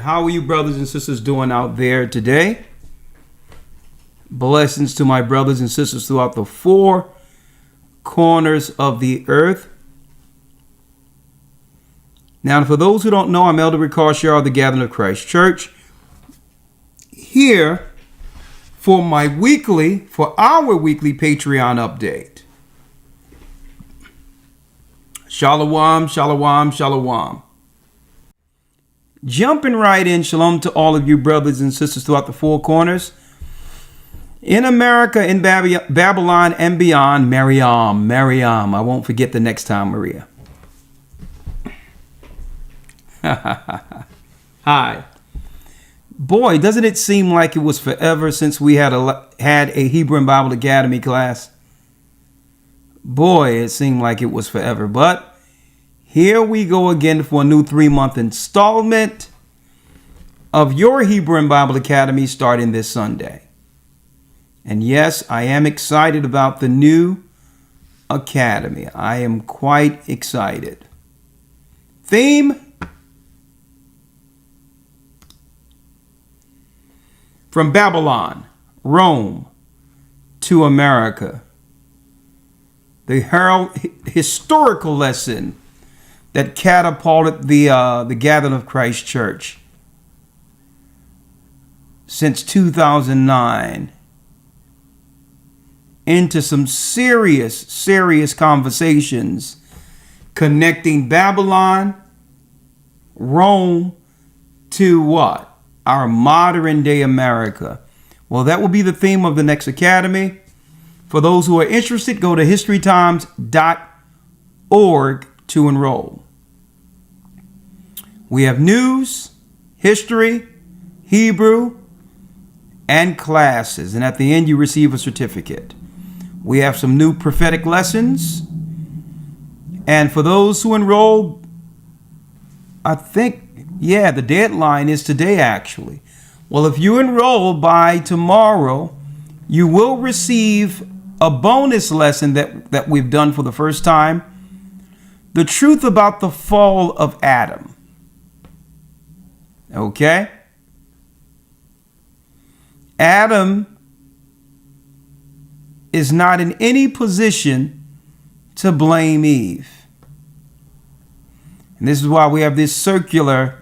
How are you brothers and sisters doing out there today? Blessings to my brothers and sisters throughout the four corners of the earth. Now, for those who don't know, I'm Elder Ricard Shaw of the Gathering of Christ Church. Here for our weekly Patreon update. Shalom, shalom, shalom. Jumping right in, shalom to all of you brothers and sisters throughout the four corners. In America, in Babylon and beyond, Maryam. I won't forget the next time, Maria. Hi. Boy, doesn't it seem like it was forever since we had a Hebrew and Bible Academy class? Boy, it seemed like it was forever. But here we go again for a new 3-month installment of your Hebrew and Bible Academy starting this Sunday. And yes, I am excited about the new academy. I am quite excited. Theme: from Babylon, Rome, to America. The historical lesson that catapulted the Gathering of Christ Church since 2009 into some serious conversations connecting Babylon, Rome, to what? Our modern day America. Well, that will be the theme of the next academy. For those who are interested, go to historytimes.org to enroll. We have news, history, Hebrew, and classes. And at the end, you receive a certificate. We have some new prophetic lessons. And for those who enroll, I think, the deadline is today, actually. Well, if you enroll by tomorrow, you will receive a bonus lesson that we've done for the first time. The truth about the fall of Adam. Okay? Adam is not in any position to blame Eve. And this is why we have this circular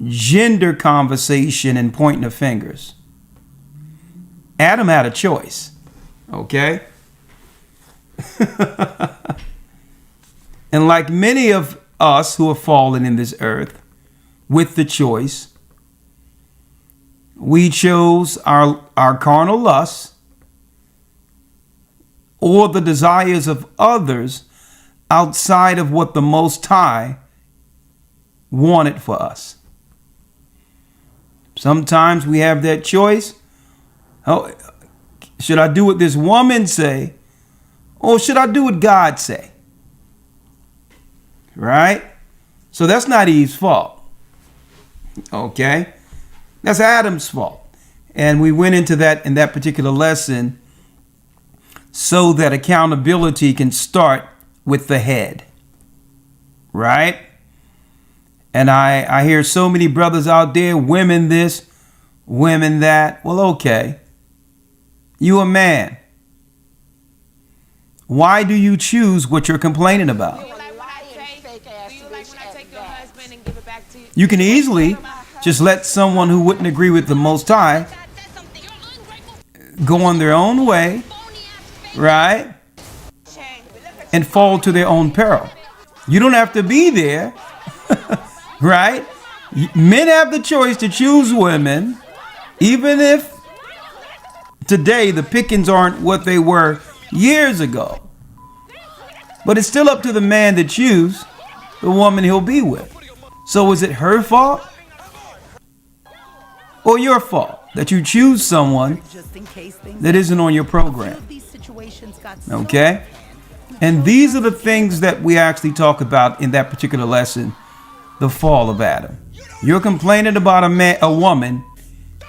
gender conversation and pointing of fingers. Adam had a choice. Okay? And like many of us who have fallen in this earth with the choice, we chose our carnal lusts or the desires of others outside of what the Most High wanted for us. Sometimes we have that choice. Oh, should I do what this woman say, or should I do what God say? Right? So that's not Eve's fault. Okay? That's Adam's fault. And we went into that in that particular lesson so that accountability can start with the head. Right? And I hear so many brothers out there, women this, women that. Well, okay. You a man. Why do you choose what you're complaining about? You can easily just let someone who wouldn't agree with the Most High go on their own way, right? And fall to their own peril. You don't have to be there, right? Men have the choice to choose women, even if today the pickings aren't what they were years ago. But it's still up to the man to choose the woman he'll be with. So is it her fault or your fault that you choose someone that isn't on your program? Okay? And these are the things that we actually talk about in that particular lesson, the fall of Adam. You're complaining about a woman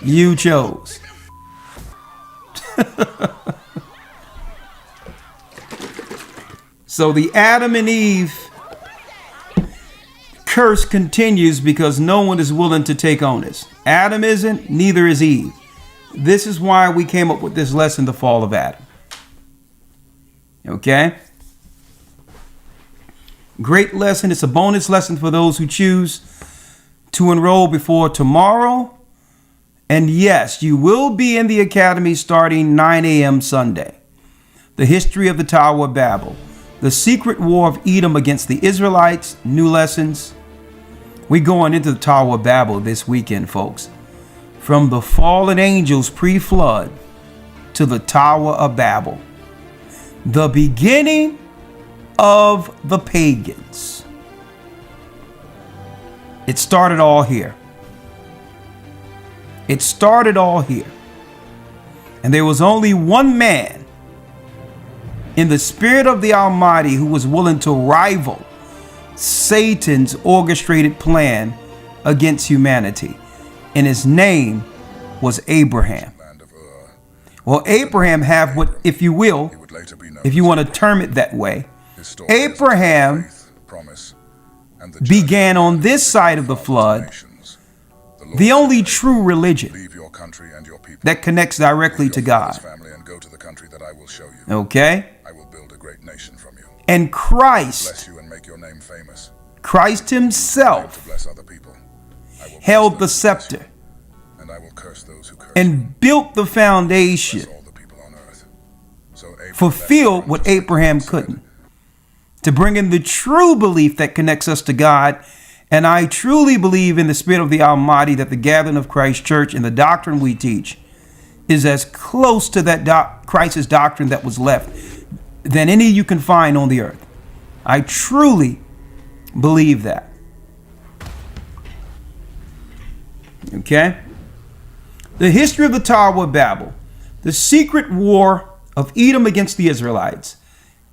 you chose. So the Adam and Eve curse continues because no one is willing to take onus. Adam isn't, neither is Eve. This is why we came up with this lesson, the fall of Adam. Okay? Great lesson. It's a bonus lesson for those who choose to enroll before tomorrow. And yes, you will be in the academy starting 9 a.m. Sunday. The history of the Tower of Babel. The secret war of Edom against the Israelites. New lessons. We're going into the Tower of Babel this weekend, folks. From the fallen angels pre-flood to the Tower of Babel. The beginning of the pagans. It started all here. It started all here. And there was only one man in the spirit of the Almighty who was willing to rival Satan's orchestrated plan against humanity. And his name was Abraham. Well, Abraham have what, if you will, if you want to term it that way, Abraham began on this side of the flood the only true religion that connects directly to God. Okay? And Christ himself held the scepter and built the foundation, fulfilled what Abraham couldn't, to bring in the true belief that connects us to God. And I truly believe in the Spirit of the Almighty that the gathering of Christ Church and the doctrine we teach is as close to that Christ's doctrine that was left than any you can find on the earth. I truly believe that. Okay? The history of the Tower of Babel, the secret war of Edom against the Israelites,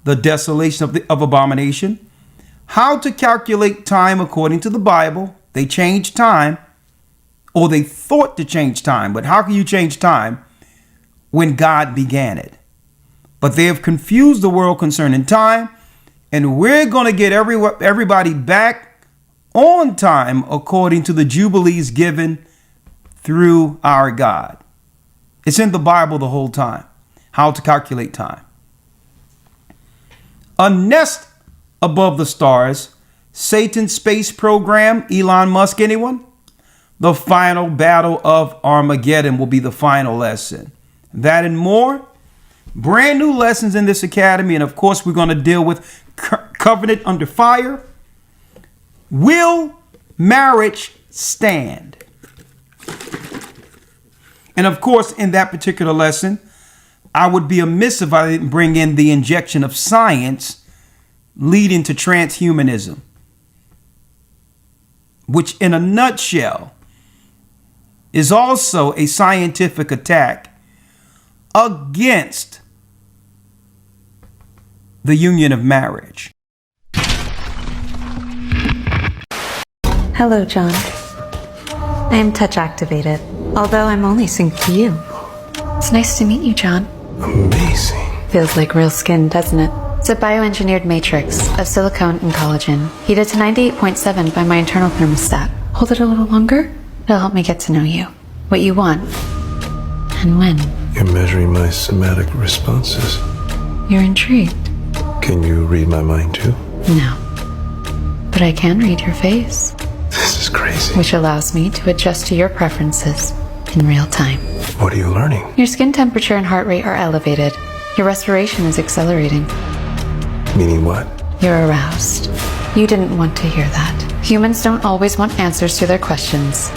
the desolation of abomination, how to calculate time according to the Bible. They changed time, or they thought to change time, but how can you change time when God began it? But they have confused the world concerning time, and we're going to get everybody back on time according to the jubilees given through our God. It's in the Bible the whole time, how to calculate time. A nest above the stars, Satan's space program, Elon Musk, anyone? The final battle of Armageddon will be the final lesson. That and more. Brand new lessons in this academy. And of course, we're going to deal with covenant under fire. Will marriage stand? And of course, in that particular lesson, I would be amiss if I didn't bring in the injection of science leading to transhumanism, which in a nutshell is also a scientific attack against the union of marriage. Hello, John. I am touch activated, although I'm only synced to you. It's nice to meet you, John. Amazing. Feels like real skin, doesn't it? It's a bioengineered matrix of silicone and collagen, heated to 98.7 by my internal thermostat. Hold it a little longer. It'll help me get to know you, what you want, and when. You're measuring my somatic responses. You're intrigued? Can you read my mind too? No. But I can read your face. This is crazy. Which allows me to adjust to your preferences in real time. What are you learning? Your skin temperature and heart rate are elevated. Your respiration is accelerating. Meaning what? You're aroused. You didn't want to hear that. Humans don't always want answers to their questions.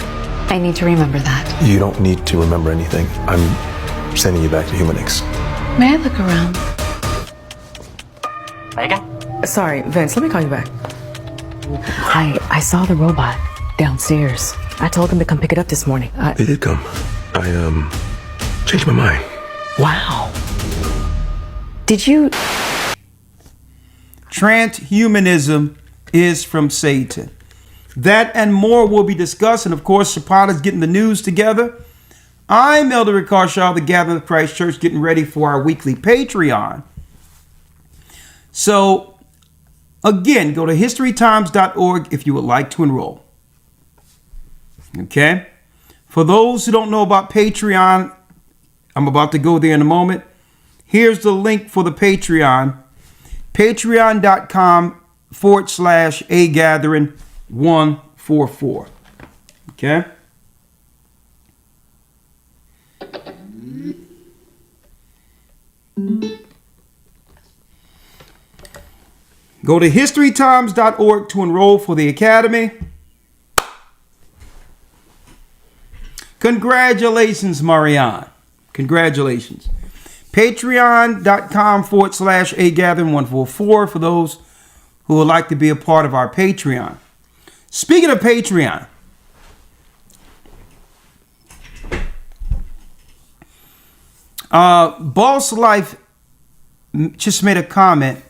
I need to remember that. You don't need to remember anything. I'm sending you back to Humanix. May I look around? Megan? Sorry, Vince, let me call you back. I saw the robot downstairs. I told them to come pick it up this morning. They did come. I changed my mind. Wow. Did you... Transhumanism is from Satan. That and more will be discussed. And of course, Shapata's getting the news together. I'm Elder Rick Carshaw, the Gathering of Christ Church, getting ready for our weekly Patreon. So Again, go to historytimes.org if you would like to enroll. Okay? For those who don't know about Patreon, I'm about to go there in a moment. Here's the link for the Patreon. Patreon.com/agathering144. Okay? Go to historytimes.org to enroll for the Academy. Congratulations, Marianne. Congratulations. Patreon.com/agathering144 for those who would like to be a part of our Patreon. Speaking of Patreon, Boss Life just made a comment.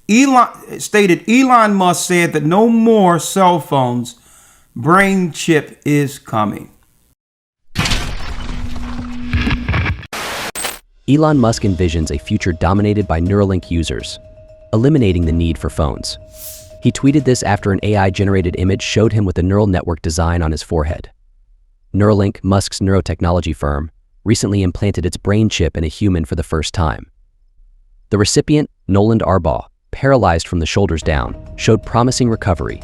Elon Musk said that no more cell phones. Brain chip is coming. Elon Musk envisions a future dominated by Neuralink users, eliminating the need for phones. He tweeted this after an AI-generated image showed him with a neural network design on his forehead. Neuralink, Musk's neurotechnology firm, recently implanted its brain chip in a human for the first time. The recipient, Noland Arbaugh, paralyzed from the shoulders down, showed promising recovery.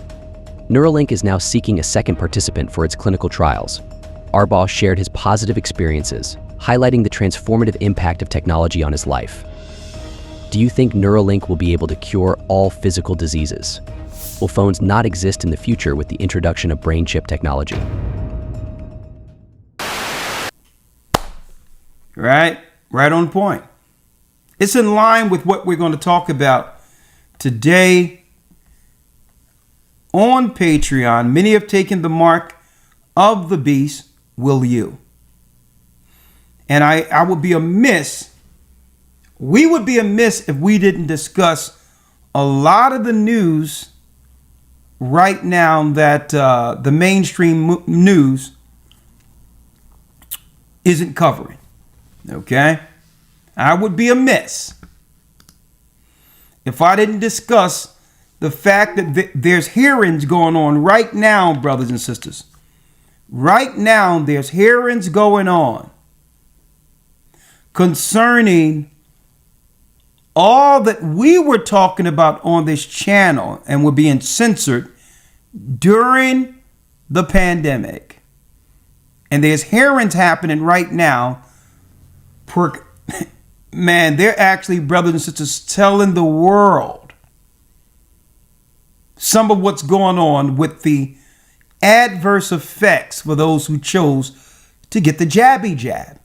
Neuralink is now seeking a second participant for its clinical trials. Arbaugh shared his positive experiences, highlighting the transformative impact of technology on his life. Do you think Neuralink will be able to cure all physical diseases? Will phones not exist in the future with the introduction of brain chip technology? Right on point. It's in line with what we're going to talk about today on Patreon. Many have taken the mark of the beast. Will you? And I would be amiss. We would be amiss if we didn't discuss a lot of the news right now that the mainstream news isn't covering. Okay? I would be amiss if I didn't discuss the fact that there's hearings going on right now, brothers and sisters. Right now, there's hearings going on concerning all that we were talking about on this channel and were being censored during the pandemic. And there's hearings happening right now. Man, they're actually, brothers and sisters, telling the world some of what's going on with the adverse effects for those who chose to get the jabby jab.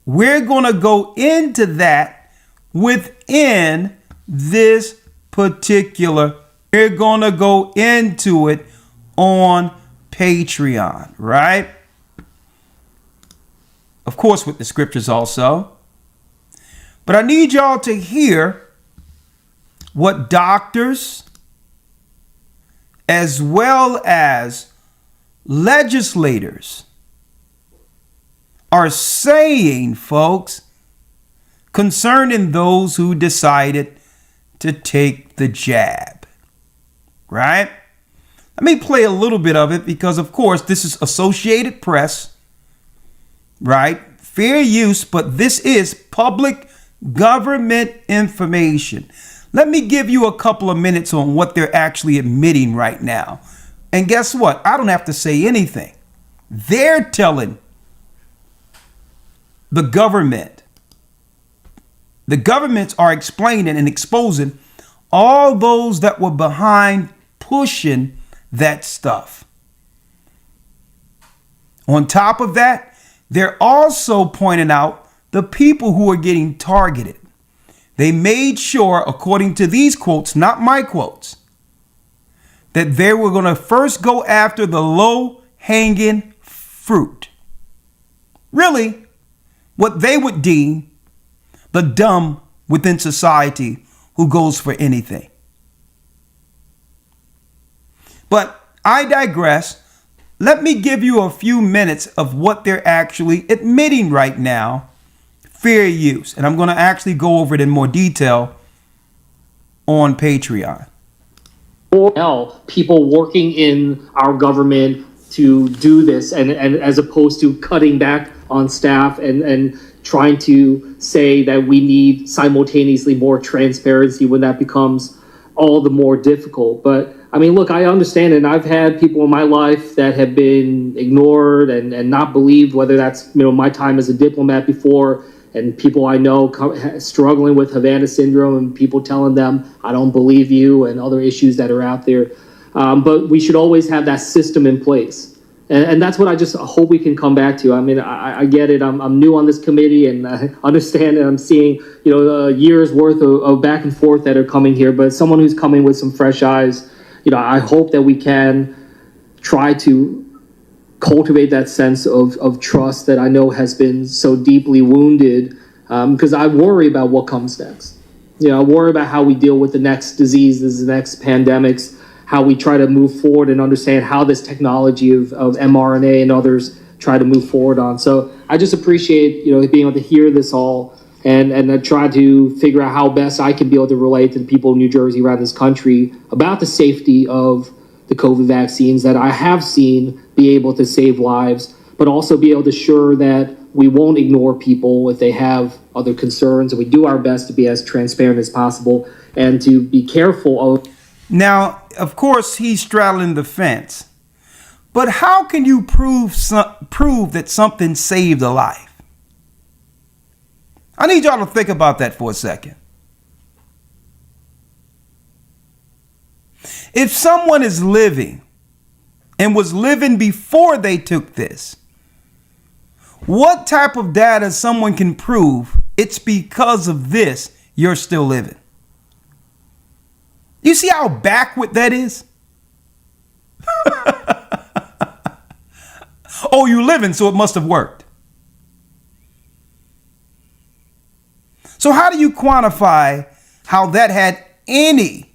We're going to go into that within this particular. We're going to go into it on Patreon, right? Of course, with the scriptures also. But I need y'all to hear what doctors as well as legislators are saying, folks, concerning those who decided to take the jab, right? Let me play a little bit of it because, of course, this is Associated Press, right? Fair use, but this is public government information. Let me give you a couple of minutes on what they're actually admitting right now. And guess what? I don't have to say anything. They're telling the government. The governments are explaining and exposing all those that were behind pushing that stuff. On top of that, they're also pointing out the people who are getting targeted. They made sure, according to these quotes, not my quotes, that they were going to first go after the low-hanging fruit. Really, what they would deem the dumb within society who goes for anything. But I digress. Let me give you a few minutes of what they're actually admitting right now. Fair use. And I'm going to actually go over it in more detail on Patreon. Or hell, people working in our government to do this, and as opposed to cutting back on staff and trying to say that we need simultaneously more transparency when that becomes all the more difficult. But I mean, look, I understand, and I've had people in my life that have been ignored and not believed, whether that's, my time as a diplomat before, and people I know struggling with Havana syndrome, and people telling them, I don't believe you, and other issues that are out there. But we should always have that system in place. And that's what I just hope we can come back to. I mean, I get it. I'm new on this committee, and I understand that I'm seeing, years worth of back and forth that are coming here. But someone who's coming with some fresh eyes, I hope that we can try to cultivate that sense of trust that I know has been so deeply wounded, because I worry about what comes next. I worry about how we deal with the next diseases, the next pandemics, how we try to move forward and understand how this technology of mRNA and others try to move forward on. So I just appreciate, being able to hear this all and I try to figure out how best I can be able to relate to the people in New Jersey, around this country, about the safety of the COVID vaccines that I have seen be able to save lives, but also be able to assure that we won't ignore people if they have other concerns, and we do our best to be as transparent as possible and to be careful of. Now, of course, he's straddling the fence, but how can you prove that something saved a life? I need y'all to think about that for a second. If someone is living and was living before they took this, what type of data someone can prove it's because of this you're still living? You see how backward that is? Oh, you living, so it must have worked. So how do you quantify how that had any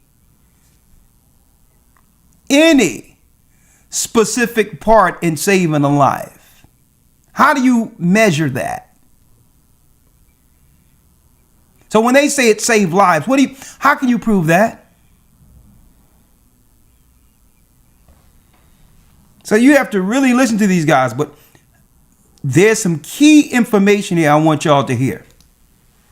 specific part in saving a life? How do you measure that? So when they say it saved lives, how can you prove that? So you have to really listen to these guys, but there's some key information here I want y'all to hear.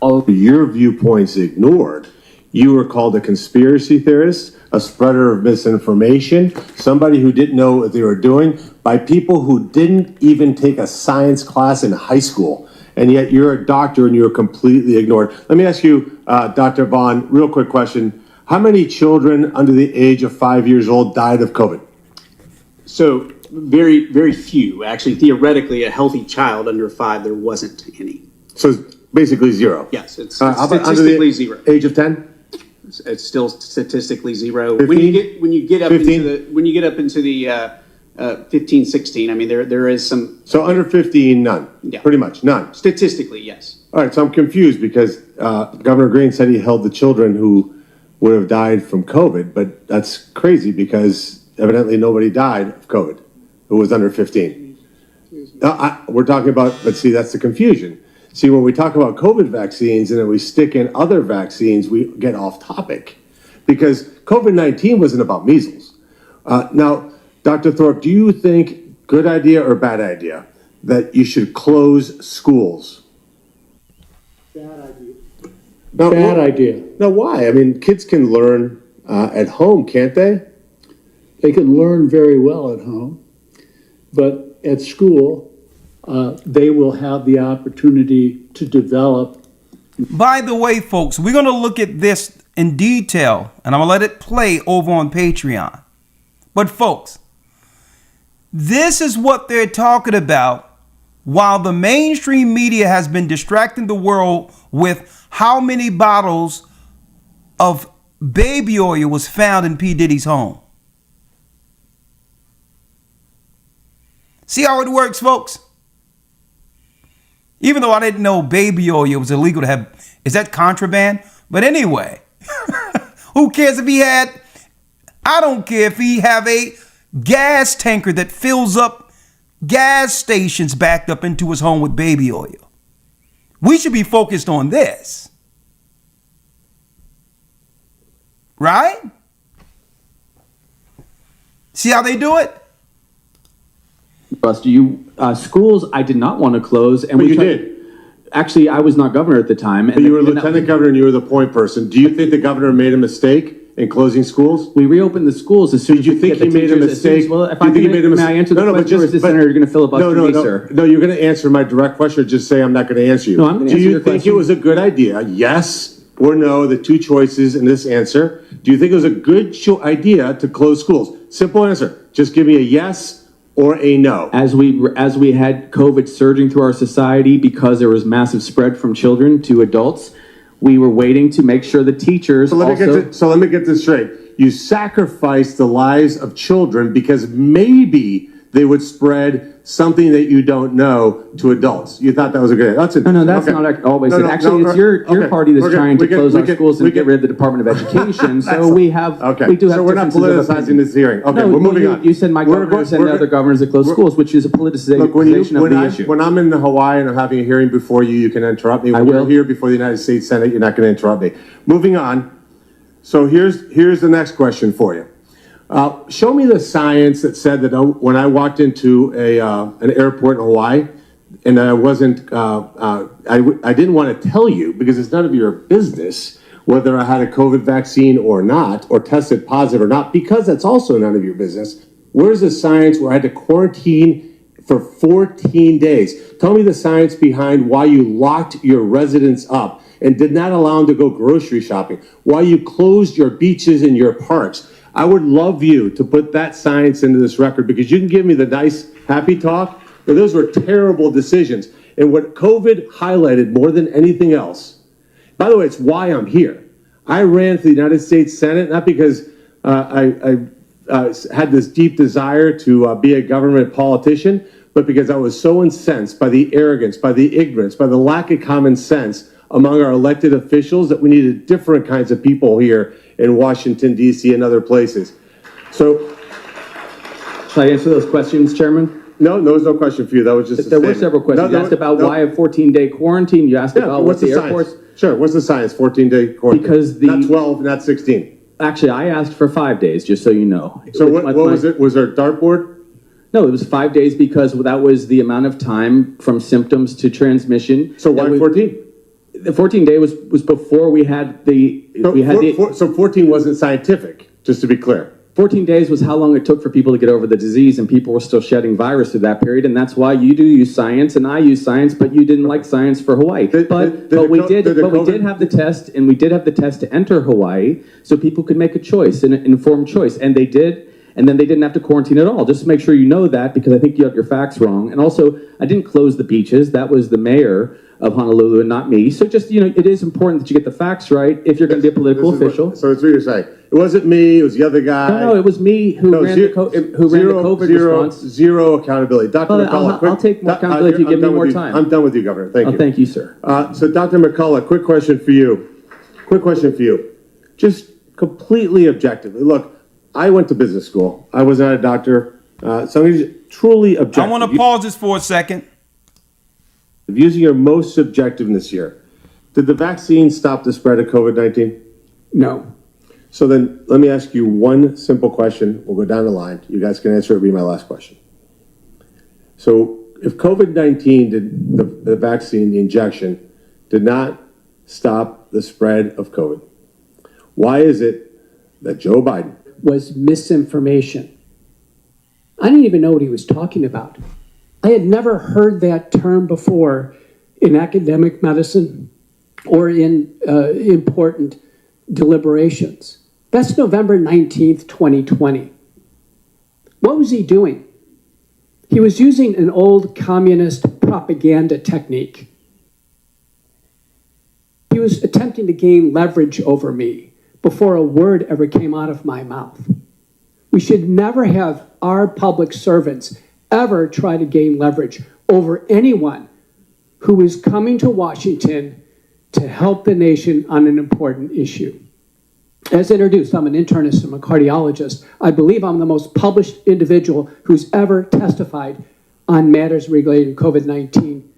Your viewpoints ignored. You were called a conspiracy theorist, a spreader of misinformation, somebody who didn't know what they were doing, by people who didn't even take a science class in high school. And yet you're a doctor and you're completely ignored. Let me ask you, Dr. Vaughn, real quick question. How many children under the age of 5 years old died of COVID? So very, very few. Actually, theoretically, a healthy child under 5, there wasn't any. So it's basically zero. Yes, it's How about under statistically the zero. age of 10? It's still statistically zero. 15? When you get up 15? into the 15, 16, I mean there is some. So under 15, none. Yeah. Pretty much none. Statistically, yes. All right, so I'm confused because Governor Green said he held the children who would have died from COVID, but that's crazy because evidently nobody died of COVID who was under 15. We're talking about, but see, that's the confusion. See, when we talk about COVID vaccines and then we stick in other vaccines, we get off topic because COVID-19 wasn't about measles. Now, Dr. Thorpe, do you think, good idea or bad idea, that you should close schools? Bad idea. Now, Bad idea. Now, why? I mean, kids can learn at home, can't they? They can learn very well at home, but at school, they will have the opportunity to develop. By the way, folks, we're going to look at this in detail, and I'm going to let it play over on Patreon. But folks, this is what they're talking about while the mainstream media has been distracting the world with how many bottles of baby oil was found in P. Diddy's home. See how it works, folks? Even though I didn't know baby oil was illegal to have, is that contraband? But anyway, who cares if he had, I don't care if he have a gas tanker that fills up gas stations backed up into his home with baby oil. We should be focused on this. Right? See how they do it? Buster, schools I did not want to close, and But we you tried- did. Actually, I was not governor at the time. But you were lieutenant governor and you were the point person. Do you think the governor made a mistake in closing schools? We reopened the schools as soon Did as you we think could get he the made a teachers as soon as- mistake? Well, if Do you I think he can, made a may mistake? I answer the No, no, but question, or is just- the senator going to filibuster No, me, no, sir? no, you're going to answer my direct question or just say I'm not going to answer you. No, I'm gonna Do answer you your think question. it was a good idea? Yes or no, the two choices in this answer. Do you think it was a good idea to close schools? Simple answer. Just give me a yes or a no. As we had COVID surging through our society because there was massive spread from children to adults, we were waiting to make sure the teachers So let me get this straight. You sacrificed the lives of children because maybe they would spread something that you don't know to adults. You thought that was a good idea. No, that's not always it. Actually, it's your party that's trying to close our schools and get rid of the Department of Education. So we do have So we're not differences of politicizing opinion. this hearing. Okay, No, we're moving on. You said my governors and other governors that close schools, which is a politicization Look, of the issue. when I'm in Hawaii and I'm having a hearing before you, you can interrupt me. When will. you're here before the United States Senate, you're not going to interrupt me. Moving on. So here's the next question for you. Show me the science that said that when I walked into an airport in Hawaii, and I wasn't, I didn't want to tell you because it's none of your business whether I had a COVID vaccine or not, or tested positive or not, because that's also none of your business. Where's the science where I had to quarantine for 14 days? Tell me the science behind why you locked your residents up and did not allow them to go grocery shopping, why you closed your beaches and your parks. I would love you to put that science into this record because you can give me the nice, happy talk, but those were terrible decisions. And what COVID highlighted more than anything else, by the way, it's why I'm here. I ran for the United States Senate, not because I had this deep desire to be a government politician, but because I was so incensed by the arrogance, by the ignorance, by the lack of common sense among our elected officials that we needed different kinds of people here in Washington, D.C. and other places. So, Shall I answer those questions, Chairman? no, there was no question for you. That was just a There were statement. several questions. No, You asked about why a 14-day quarantine. You asked Yeah, about what's what the the airports. science? Sure, what's the science? 14-day quarantine. Because not 12, not 16. Actually, I asked for 5 days, just so you know. So what was it? Was there a dartboard? No, it was 5 days because that was the amount of time from symptoms to transmission. So why 14? The 14-day was before we had the So 14 wasn't scientific, just to be clear. 14 days was how long it took for people to get over the disease, and people were still shedding virus through that period, and that's why you do use science and I use science, but you didn't like science for Hawaii. But we did have the test, and we did have the test to enter Hawaii, so people could make a choice, an informed choice, and they did. And then they didn't have to quarantine at all. Just to make sure you know that, because I think you have your facts wrong. And also, I didn't close the beaches. That was the mayor of Honolulu and not me. So just, it is important that you get the facts right if you're going to be a political official. So it's what you're saying. It wasn't me, it was the other guy. No, it was me who ran the COVID response. Zero accountability. Dr. McCullough. I'll take more accountability if you give me more time. I'm done with you, Governor. Thank you. Thank you, sir. So Dr. McCullough, quick question for you. Just completely objectively. Look, I went to business school. I was not a doctor. So I'm going to truly objective. I want to pause this for a second. Using your most subjectiveness here, did the vaccine stop the spread of COVID-19? No. So then let me ask you one simple question. We'll go down the line. You guys can answer it. It'll be my last question. So if COVID-19 did the vaccine, the injection, did not stop the spread of COVID, why is it that Joe Biden was misinformation? I didn't even know what he was talking about. I had never heard that term before in academic medicine or in important deliberations. That's November 19th, 2020. What was he doing? He was using an old communist propaganda technique. He was attempting to gain leverage over me before a word ever came out of my mouth. We should never have our public servants ever try to gain leverage over anyone who is coming to Washington to help the nation on an important issue. As introduced, I'm an internist, I'm a cardiologist. I believe I'm the most published individual who's ever testified on matters related to COVID-19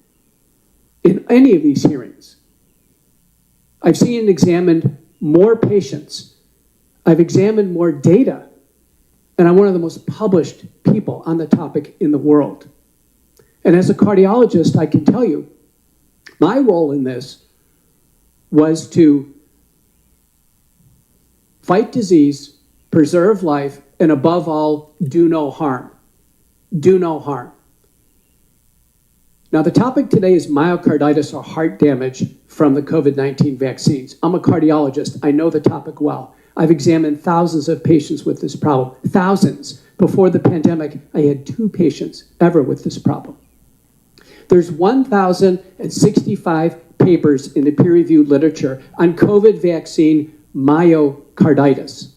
in any of these hearings. I've seen and examined more patients I've examined more data, and I'm one of the most published people on the topic in the world. And as a cardiologist, I can tell you, my role in this was to fight disease, preserve life, and above all, do no harm. Do no harm. Now, the topic today is myocarditis or heart damage from the COVID-19 vaccines. I'm a cardiologist. I know the topic well. I've examined thousands of patients with this problem. Thousands. Before the pandemic, I had 2 patients ever with this problem. There's 1,065 papers in the peer-reviewed literature on COVID vaccine myocarditis.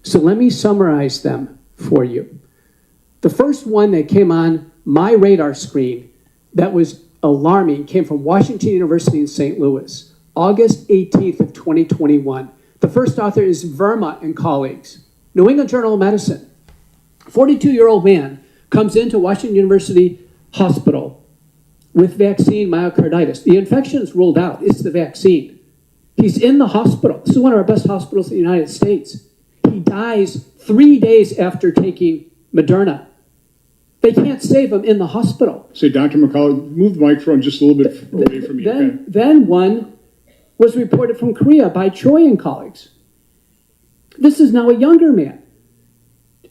So let me summarize them for you. The first one that came on my radar screen that was alarming came from Washington University in St. Louis, August 18th of 2021. The first author is Verma and colleagues. New England Journal of Medicine. 42-year-old man comes into Washington University Hospital with vaccine myocarditis. The infection is ruled out. It's the vaccine. He's in the hospital. This is one of our best hospitals in the United States. He dies 3 days after taking Moderna. They can't save him in the hospital. Say, Dr. McCullough, move the microphone just a little bit away from you. Okay? Then one was reported from Korea by Choi and colleagues. This is now a younger man.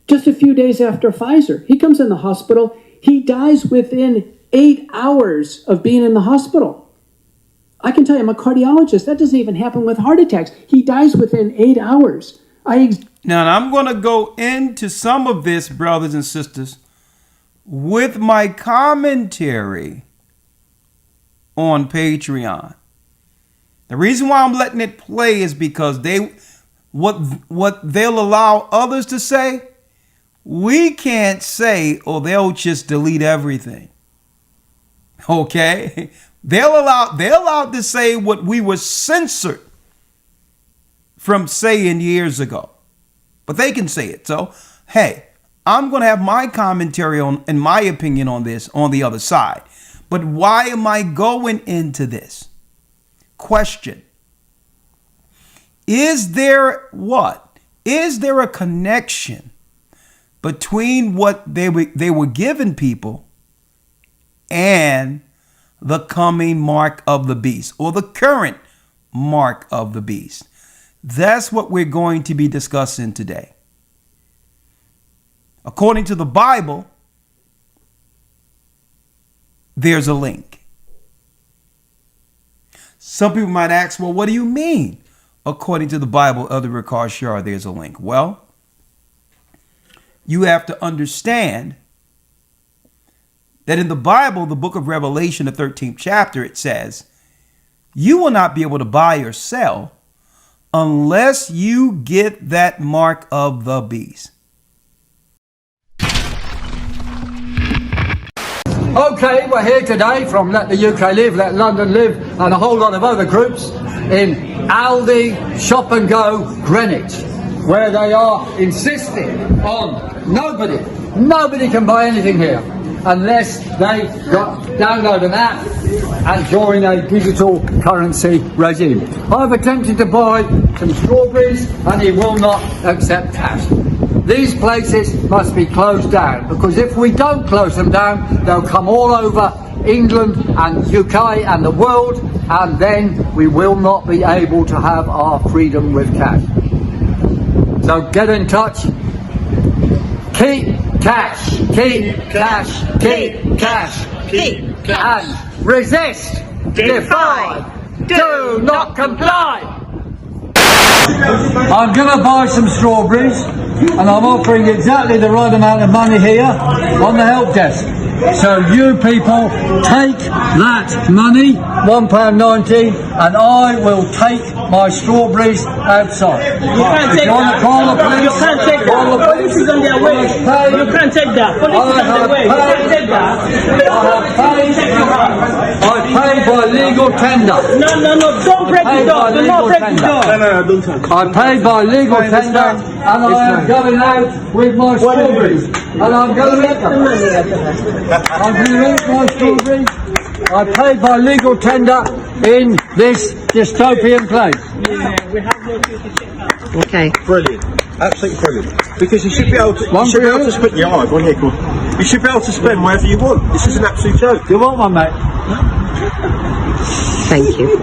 Just a few days after Pfizer, he comes in the hospital. He dies within 8 hours of being in the hospital. I can tell you, I'm a cardiologist. That doesn't even happen with heart attacks. He dies within 8 hours. Now, I'm going to go into some of this, brothers and sisters, with my commentary on Patreon. The reason why I'm letting it play is because what they'll allow others to say, we can't say, or they'll just delete everything. Okay? They're allowed to say what we were censored from saying years ago. But they can say it. So, hey, I'm going to have my commentary on and my opinion on this on the other side. But why am I going into this? Question. Is there what? Is there a connection between what they were giving people and the coming mark of the beast, or the current mark of the beast? That's what we're going to be discussing today. According to the Bible, there's a link. Some people might ask, well, what do you mean? According to the Bible, Elder Ricard Shar, there's a link. Well, you have to understand that in the Bible, the book of Revelation, the 13th chapter, it says, you will not be able to buy or sell unless you get that mark of the beast. Okay, we're here today from Let the UK Live, Let London Live, and a whole lot of other groups in Aldi Shop and Go, Greenwich, where they are insisting on nobody can buy anything here unless they download an app and join a digital currency regime. I've attempted to buy some strawberries and he will not accept cash. These places must be closed down, because if we don't close them down, they'll come all over England and UK and the world, and then we will not be able to have our freedom with cash. So get in touch. Keep cash. Keep cash. Keep cash. Keep cash. And resist. Defy. Do not comply. I'm going to buy some strawberries, and I'm offering exactly the right amount of money here on the help desk. So you people take that money, £1.90, and I will take my strawberries outside. You can't take that. You can't take that. Police is on their way. You can't take that. Police is on their way. You can't take that. I paid by legal tender. No, don't break the door. Do not break the door. Don't. I paid by legal tender, and I am going out with my strawberries. And I'm going to eat them. I'm going to eat my strawberries. I paid by legal tender, in this dystopian place. Yeah, we have no duty to check out. Okay. Brilliant. Absolutely brilliant. Because you should be able to, One you should be for able you? to spend, yeah, all right, one here, cool. You should be able to spend wherever you want. This is an absolute joke. You want one, mate? Thank you.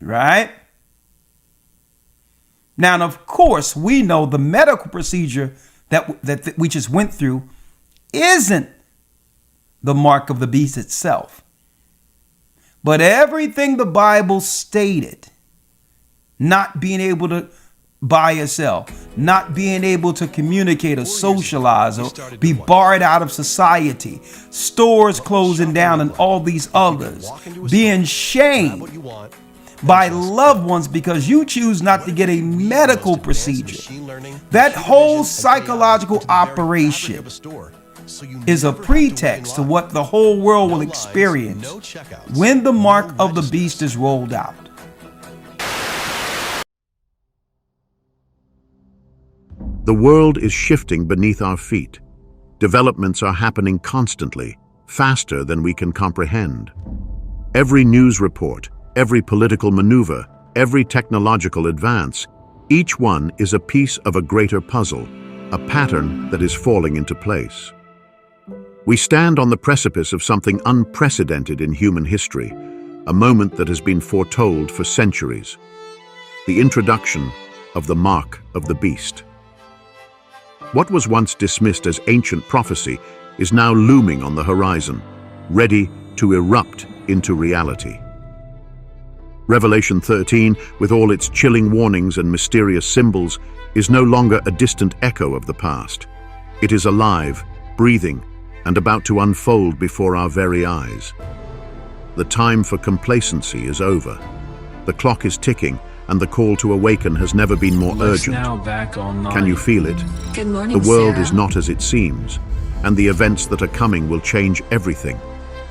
Right? Now, and of course, we know the medical procedure that we just went through isn't the mark of the beast itself. But everything the Bible stated, not being able to buy or sell, not being able to communicate or socialize or be barred out of society, stores closing down and all these others, being shamed by loved ones because you choose not to get a medical procedure. That whole psychological operation is a pretext to what the whole world will experience when the mark of the beast is rolled out. The world is shifting beneath our feet. Developments are happening constantly, faster than we can comprehend. Every news report, every political maneuver, every technological advance, each one is a piece of a greater puzzle, a pattern that is falling into place. We stand on the precipice of something unprecedented in human history, a moment that has been foretold for centuries. The introduction of the mark of the beast. What was once dismissed as ancient prophecy is now looming on the horizon, ready to erupt into reality. Revelation 13, with all its chilling warnings and mysterious symbols, is no longer a distant echo of the past. It is alive, breathing, and about to unfold before our very eyes. The time for complacency is over. The clock is ticking, and the call to awaken has never been more urgent. Can you feel it? Good morning, The world Sarah. is not as it seems, and the events that are coming will change everything.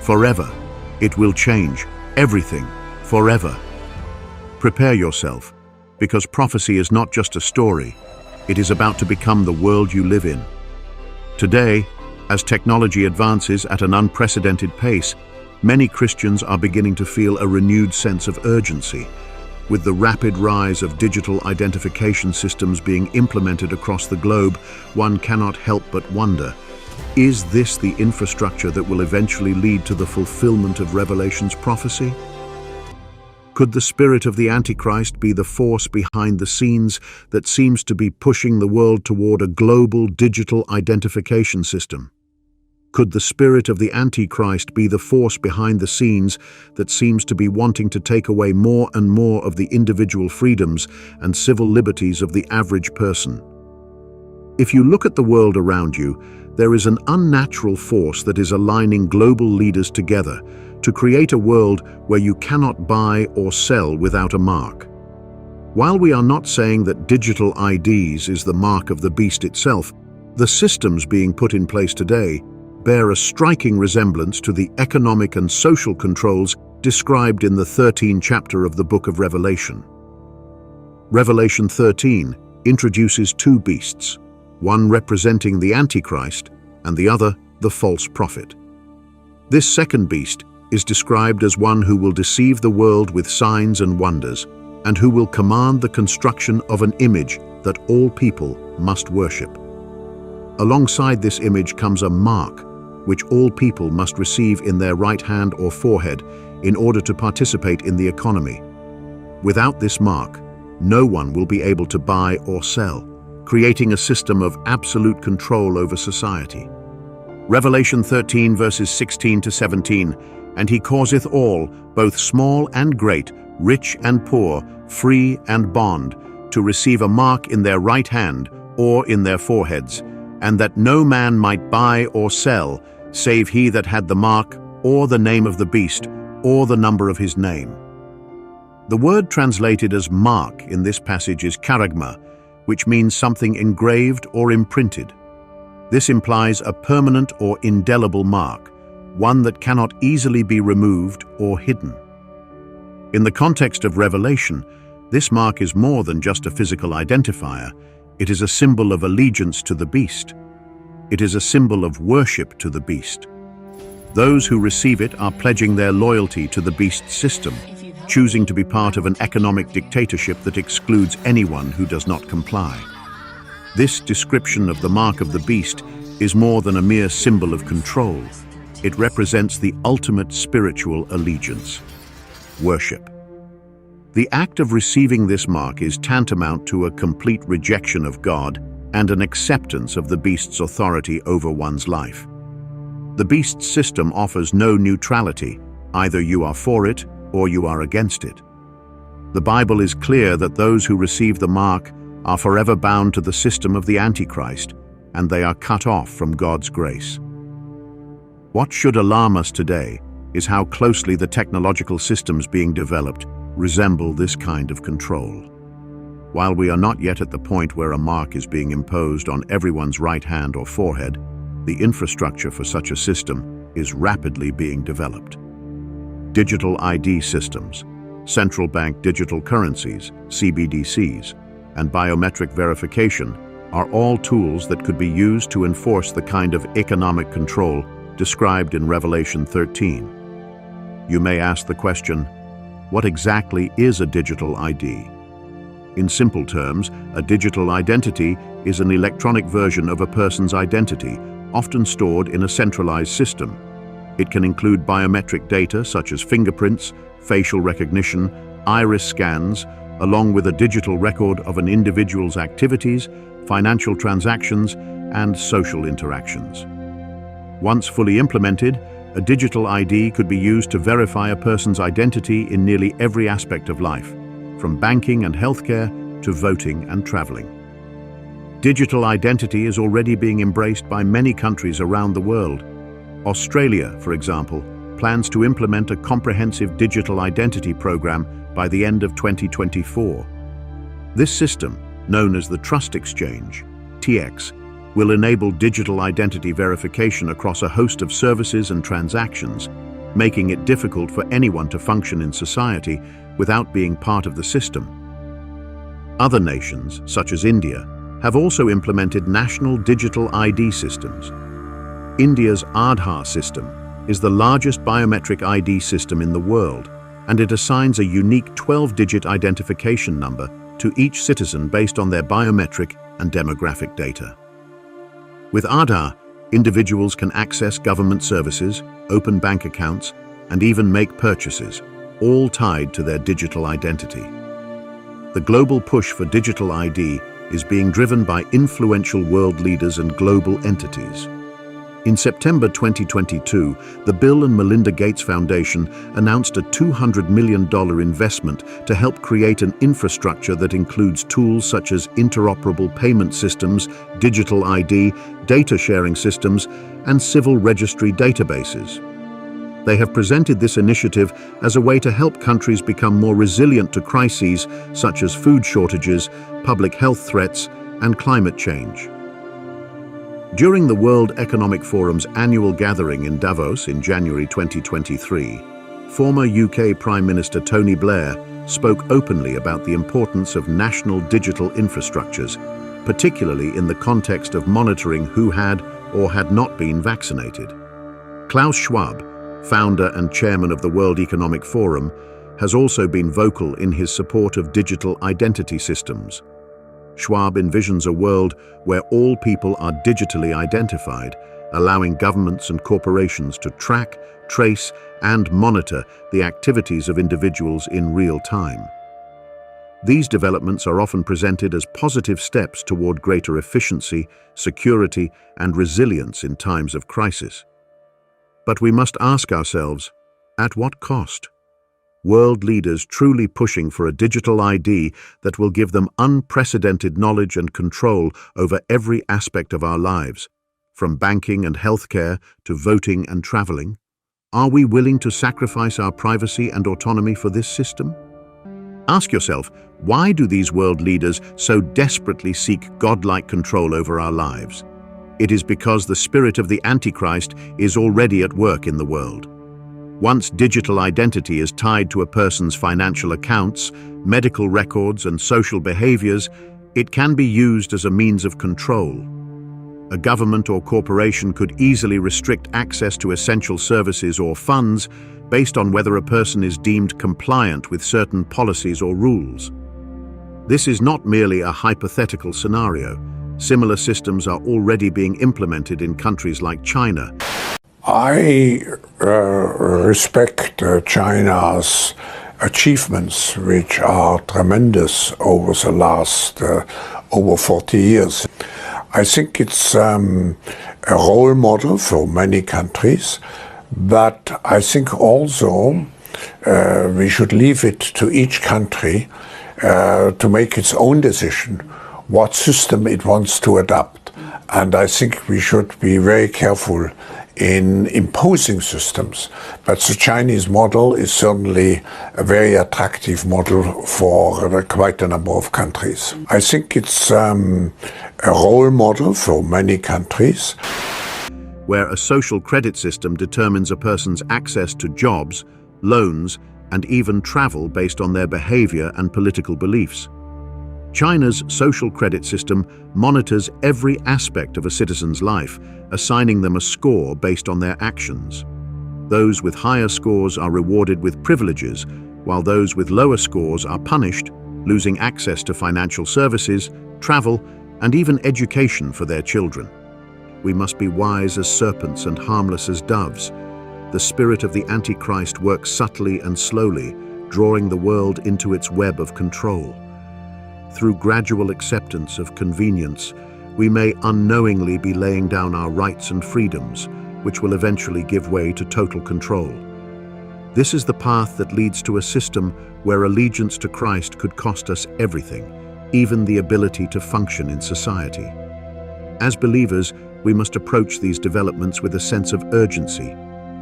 Forever. It will change everything. Forever. Prepare yourself, because prophecy is not just a story. It is about to become the world you live in. Today, as technology advances at an unprecedented pace, many Christians are beginning to feel a renewed sense of urgency. With the rapid rise of digital identification systems being implemented across the globe, one cannot help but wonder, is this the infrastructure that will eventually lead to the fulfillment of Revelation's prophecy? Could the spirit of the Antichrist be the force behind the scenes that seems to be pushing the world toward a global digital identification system? Could the spirit of the Antichrist be the force behind the scenes that seems to be wanting to take away more and more of the individual freedoms and civil liberties of the average person? If you look at the world around you, there is an unnatural force that is aligning global leaders together to create a world where you cannot buy or sell without a mark. While we are not saying that digital IDs is the mark of the beast itself, the systems being put in place today bear a striking resemblance to the economic and social controls described in the 13th chapter of the book of Revelation. Revelation 13 introduces two beasts, one representing the Antichrist and the other the false prophet. This second beast is described as one who will deceive the world with signs and wonders, and who will command the construction of an image that all people must worship. Alongside this image comes a mark, which all people must receive in their right hand or forehead in order to participate in the economy. Without this mark, no one will be able to buy or sell, creating a system of absolute control over society. Revelation 13 verses 16 to 17, "And he causeth all, both small and great, rich and poor, free and bond, to receive a mark in their right hand or in their foreheads, and that no man might buy or sell, save he that had the mark, or the name of the beast, or the number of his name." The word translated as mark in this passage is charagma, which means something engraved or imprinted. This implies a permanent or indelible mark, one that cannot easily be removed or hidden. In the context of Revelation, this mark is more than just a physical identifier. It is a symbol of allegiance to the beast. It is a symbol of worship to the beast. Those who receive it are pledging their loyalty to the beast's system, choosing to be part of an economic dictatorship that excludes anyone who does not comply. This description of the mark of the beast is more than a mere symbol of control. It represents the ultimate spiritual allegiance: worship. The act of receiving this mark is tantamount to a complete rejection of God and an acceptance of the beast's authority over one's life. The beast's system offers no neutrality. Either you are for it or you are against it. The Bible is clear that those who receive the mark are forever bound to the system of the Antichrist, and they are cut off from God's grace. What should alarm us today is how closely the technological systems being developed resemble this kind of control. While we are not yet at the point where a mark is being imposed on everyone's right hand or forehead, the infrastructure for such a system is rapidly being developed. Digital ID systems, central bank digital currencies, CBDCs, and biometric verification are all tools that could be used to enforce the kind of economic control described in Revelation 13. You may ask the question, what exactly is a digital ID? In simple terms, a digital identity is an electronic version of a person's identity, often stored in a centralized system. It can include biometric data such as fingerprints, facial recognition, iris scans, along with a digital record of an individual's activities, financial transactions, and social interactions. Once fully implemented, a digital ID could be used to verify a person's identity in nearly every aspect of life, from banking and healthcare to voting and traveling. Digital identity is already being embraced by many countries around the world. Australia, for example, plans to implement a comprehensive digital identity program by the end of 2024. This system, known as the Trust Exchange, TX, will enable digital identity verification across a host of services and transactions, making it difficult for anyone to function in society without being part of the system. Other nations, such as India, have also implemented national digital ID systems. India's Aadhaar system is the largest biometric ID system in the world, and it assigns a unique 12-digit identification number to each citizen based on their biometric and demographic data. With Aadhaar, individuals can access government services, open bank accounts, and even make purchases, all tied to their digital identity. The global push for digital ID is being driven by influential world leaders and global entities. In September 2022, the Bill and Melinda Gates Foundation announced a $200 million investment to help create an infrastructure that includes tools such as interoperable payment systems, digital ID, data sharing systems, and civil registry databases. They have presented this initiative as a way to help countries become more resilient to crises such as food shortages, public health threats, and climate change. During the World Economic Forum's annual gathering in Davos in January 2023, former UK Prime Minister Tony Blair spoke openly about the importance of national digital infrastructures, particularly in the context of monitoring who had or had not been vaccinated. Klaus Schwab, founder and chairman of the World Economic Forum, has also been vocal in his support of digital identity systems. Schwab envisions a world where all people are digitally identified, allowing governments and corporations to track, trace, and monitor the activities of individuals in real time. These developments are often presented as positive steps toward greater efficiency, security, and resilience in times of crisis. But we must ask ourselves, at what cost? World leaders truly pushing for a digital ID that will give them unprecedented knowledge and control over every aspect of our lives, from banking and healthcare to voting and traveling. Are we willing to sacrifice our privacy and autonomy for this system? Ask yourself, why do these world leaders so desperately seek godlike control over our lives? It is because the spirit of the Antichrist is already at work in the world. Once digital identity is tied to a person's financial accounts, medical records, and social behaviors, it can be used as a means of control. A government or corporation could easily restrict access to essential services or funds based on whether a person is deemed compliant with certain policies or rules. This is not merely a hypothetical scenario. Similar systems are already being implemented in countries like China. I respect China's achievements, which are tremendous over the last over 40 years. I think it's a role model for many countries, but I think also we should leave it to each country to make its own decision what system it wants to adopt. And I think we should be very careful in imposing systems. But the Chinese model is certainly a very attractive model for quite a number of countries. I think it's a role model for many countries. Where a social credit system determines a person's access to jobs, loans, and even travel based on their behavior and political beliefs. China's social credit system monitors every aspect of a citizen's life, assigning them a score based on their actions. Those with higher scores are rewarded with privileges, while those with lower scores are punished, losing access to financial services, travel, and even education for their children. We must be wise as serpents and harmless as doves. The spirit of the Antichrist works subtly and slowly, drawing the world into its web of control. Through gradual acceptance of convenience, we may unknowingly be laying down our rights and freedoms, which will eventually give way to total control. This is the path that leads to a system where allegiance to Christ could cost us everything, even the ability to function in society. As believers, we must approach these developments with a sense of urgency.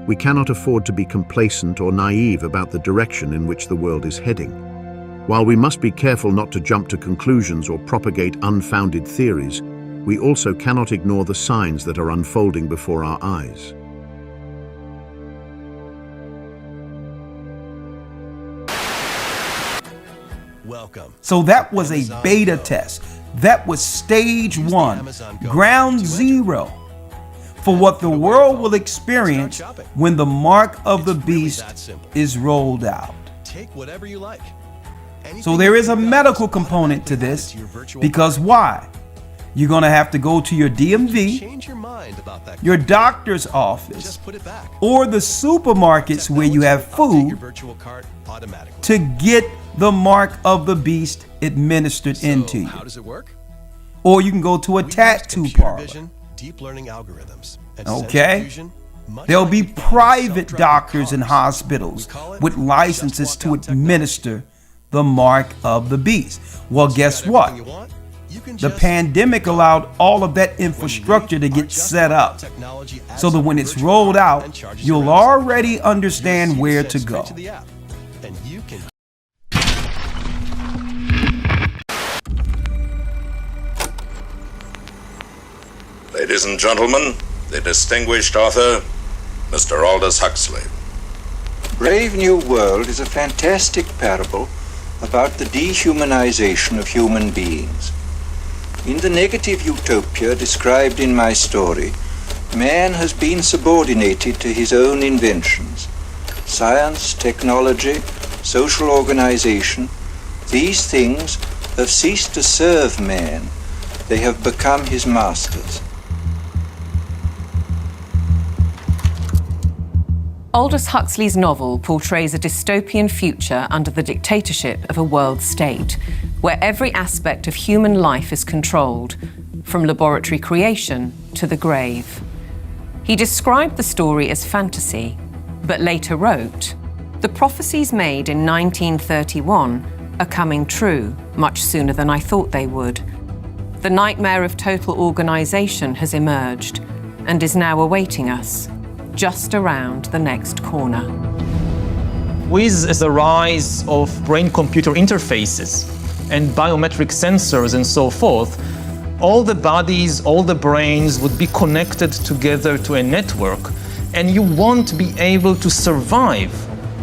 We cannot afford to be complacent or naive about the direction in which the world is heading. While we must be careful not to jump to conclusions or propagate unfounded theories, we also cannot ignore the signs that are unfolding before our eyes. Welcome. So that was a beta test. That was stage 1, ground zero, for what the world will experience when the mark of the beast is rolled out. Take whatever you like. So there is a medical component to this, because why? You're going to have to go to your DMV, your doctor's office, or the supermarkets where you have food to get the mark of the beast administered into you. How does it work? Or you can go to a tattoo parlor. Deep learning algorithms. Okay? There'll be private doctors and hospitals with licenses to administer the mark of the beast. Well, guess what? The pandemic allowed all of that infrastructure to get set up so that when it's rolled out, you'll already understand where to go. Ladies and gentlemen, the distinguished author, Mr. Aldous Huxley. Brave New World is a fantastic parable about the dehumanization of human beings. In the negative utopia described in my story, man has been subordinated to his own inventions. Science, technology, social organization, these things have ceased to serve man. They have become his masters. Aldous Huxley's novel portrays a dystopian future under the dictatorship of a world state, where every aspect of human life is controlled, from laboratory creation to the grave. He described the story as fantasy, but later wrote, "The prophecies made in 1931 are coming true much sooner than I thought they would. The nightmare of total organization has emerged and is now awaiting us, just around the next corner." With the rise of brain-computer interfaces and biometric sensors and so forth, all the bodies, all the brains would be connected together to a network, and you won't be able to survive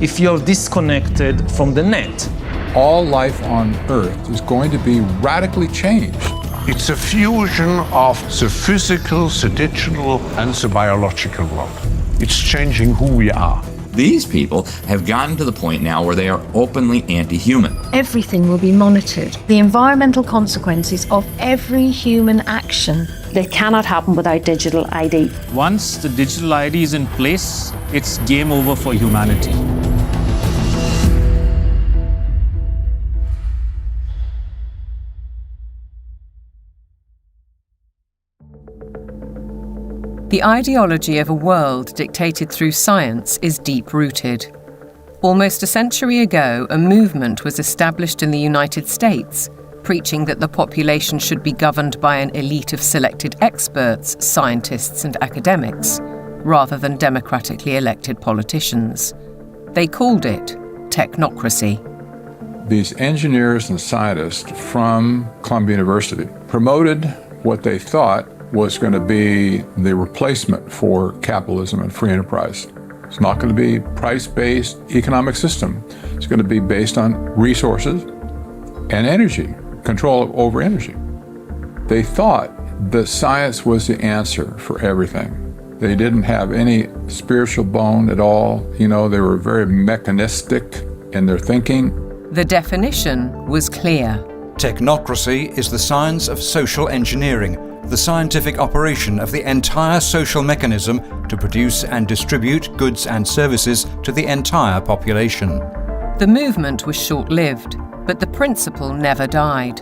if you're disconnected from the net. All life on Earth is going to be radically changed. It's a fusion of the physical, the digital, and the biological world. It's changing who we are. These people have gotten to the point now where they are openly anti-human. Everything will be monitored. The environmental consequences of every human action. They cannot happen without digital ID. Once the digital ID is in place, it's game over for humanity. The ideology of a world dictated through science is deep-rooted. Almost a century ago, a movement was established in the United States, preaching that the population should be governed by an elite of selected experts, scientists and academics, rather than democratically elected politicians. They called it technocracy. These engineers and scientists from Columbia University promoted what they thought was going to be the replacement for capitalism and free enterprise. It's not going to be price-based economic system. It's going to be based on resources and energy, control over energy. They thought that science was the answer for everything. They didn't have any spiritual bone at all. You know, they were very mechanistic in their thinking. The definition was clear. Technocracy is the science of social engineering, the scientific operation of the entire social mechanism to produce and distribute goods and services to the entire population. The movement was short-lived, but the principle never died.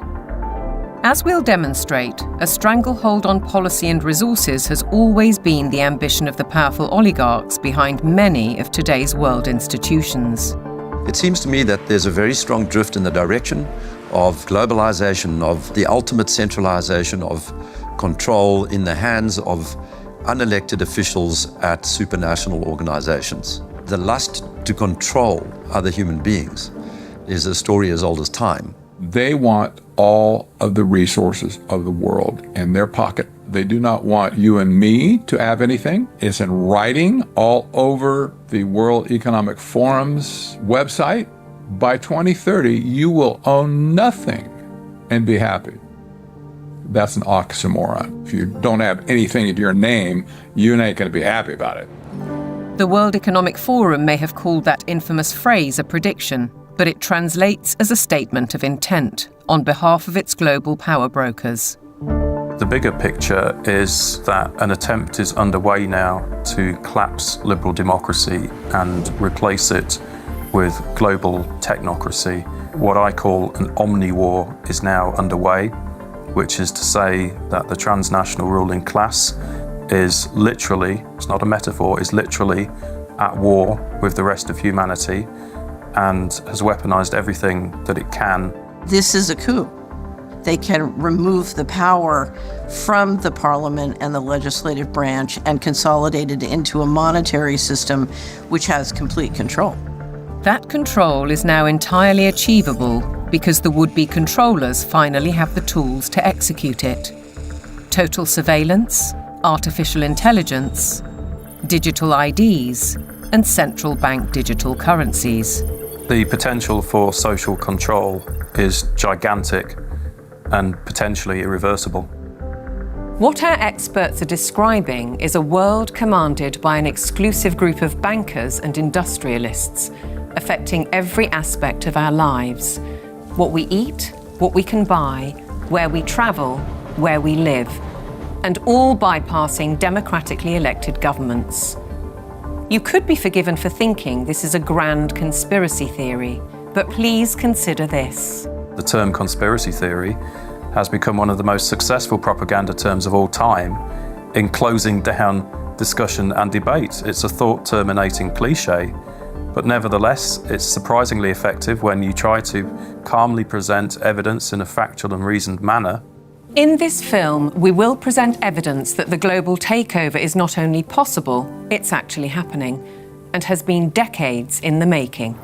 As we'll demonstrate, a stranglehold on policy and resources has always been the ambition of the powerful oligarchs behind many of today's world institutions. It seems to me that there's a very strong drift in the direction of globalization, of the ultimate centralization of control in the hands of unelected officials at supranational organizations. The lust to control other human beings is a story as old as time. They want all of the resources of the world in their pocket. They do not want you and me to have anything. It's in writing all over the World Economic Forum's website. By 2030, you will own nothing and be happy. That's an oxymoron. If you don't have anything in your name, you ain't going to be happy about it. The World Economic Forum may have called that infamous phrase a prediction, but it translates as a statement of intent on behalf of its global power brokers. The bigger picture is that an attempt is underway now to collapse liberal democracy and replace it with global technocracy. What I call an omni-war is now underway, which is to say that the transnational ruling class is literally, it's not a metaphor, is literally at war with the rest of humanity and has weaponized everything that it can. This is a coup. They can remove the power from the parliament and the legislative branch and consolidate it into a monetary system which has complete control. That control is now entirely achievable because the would-be controllers finally have the tools to execute it. Total surveillance, artificial intelligence, digital IDs, and central bank digital currencies. The potential for social control is gigantic and potentially irreversible. What our experts are describing is a world commanded by an exclusive group of bankers and industrialists, affecting every aspect of our lives. What we eat, what we can buy, where we travel, where we live, and all bypassing democratically elected governments. You could be forgiven for thinking this is a grand conspiracy theory, but please consider this. The term conspiracy theory has become one of the most successful propaganda terms of all time in closing down discussion and debate. It's a thought-terminating cliche, but nevertheless, it's surprisingly effective when you try to calmly present evidence in a factual and reasoned manner. In this film, we will present evidence that the global takeover is not only possible, it's actually happening, and has been decades in the making.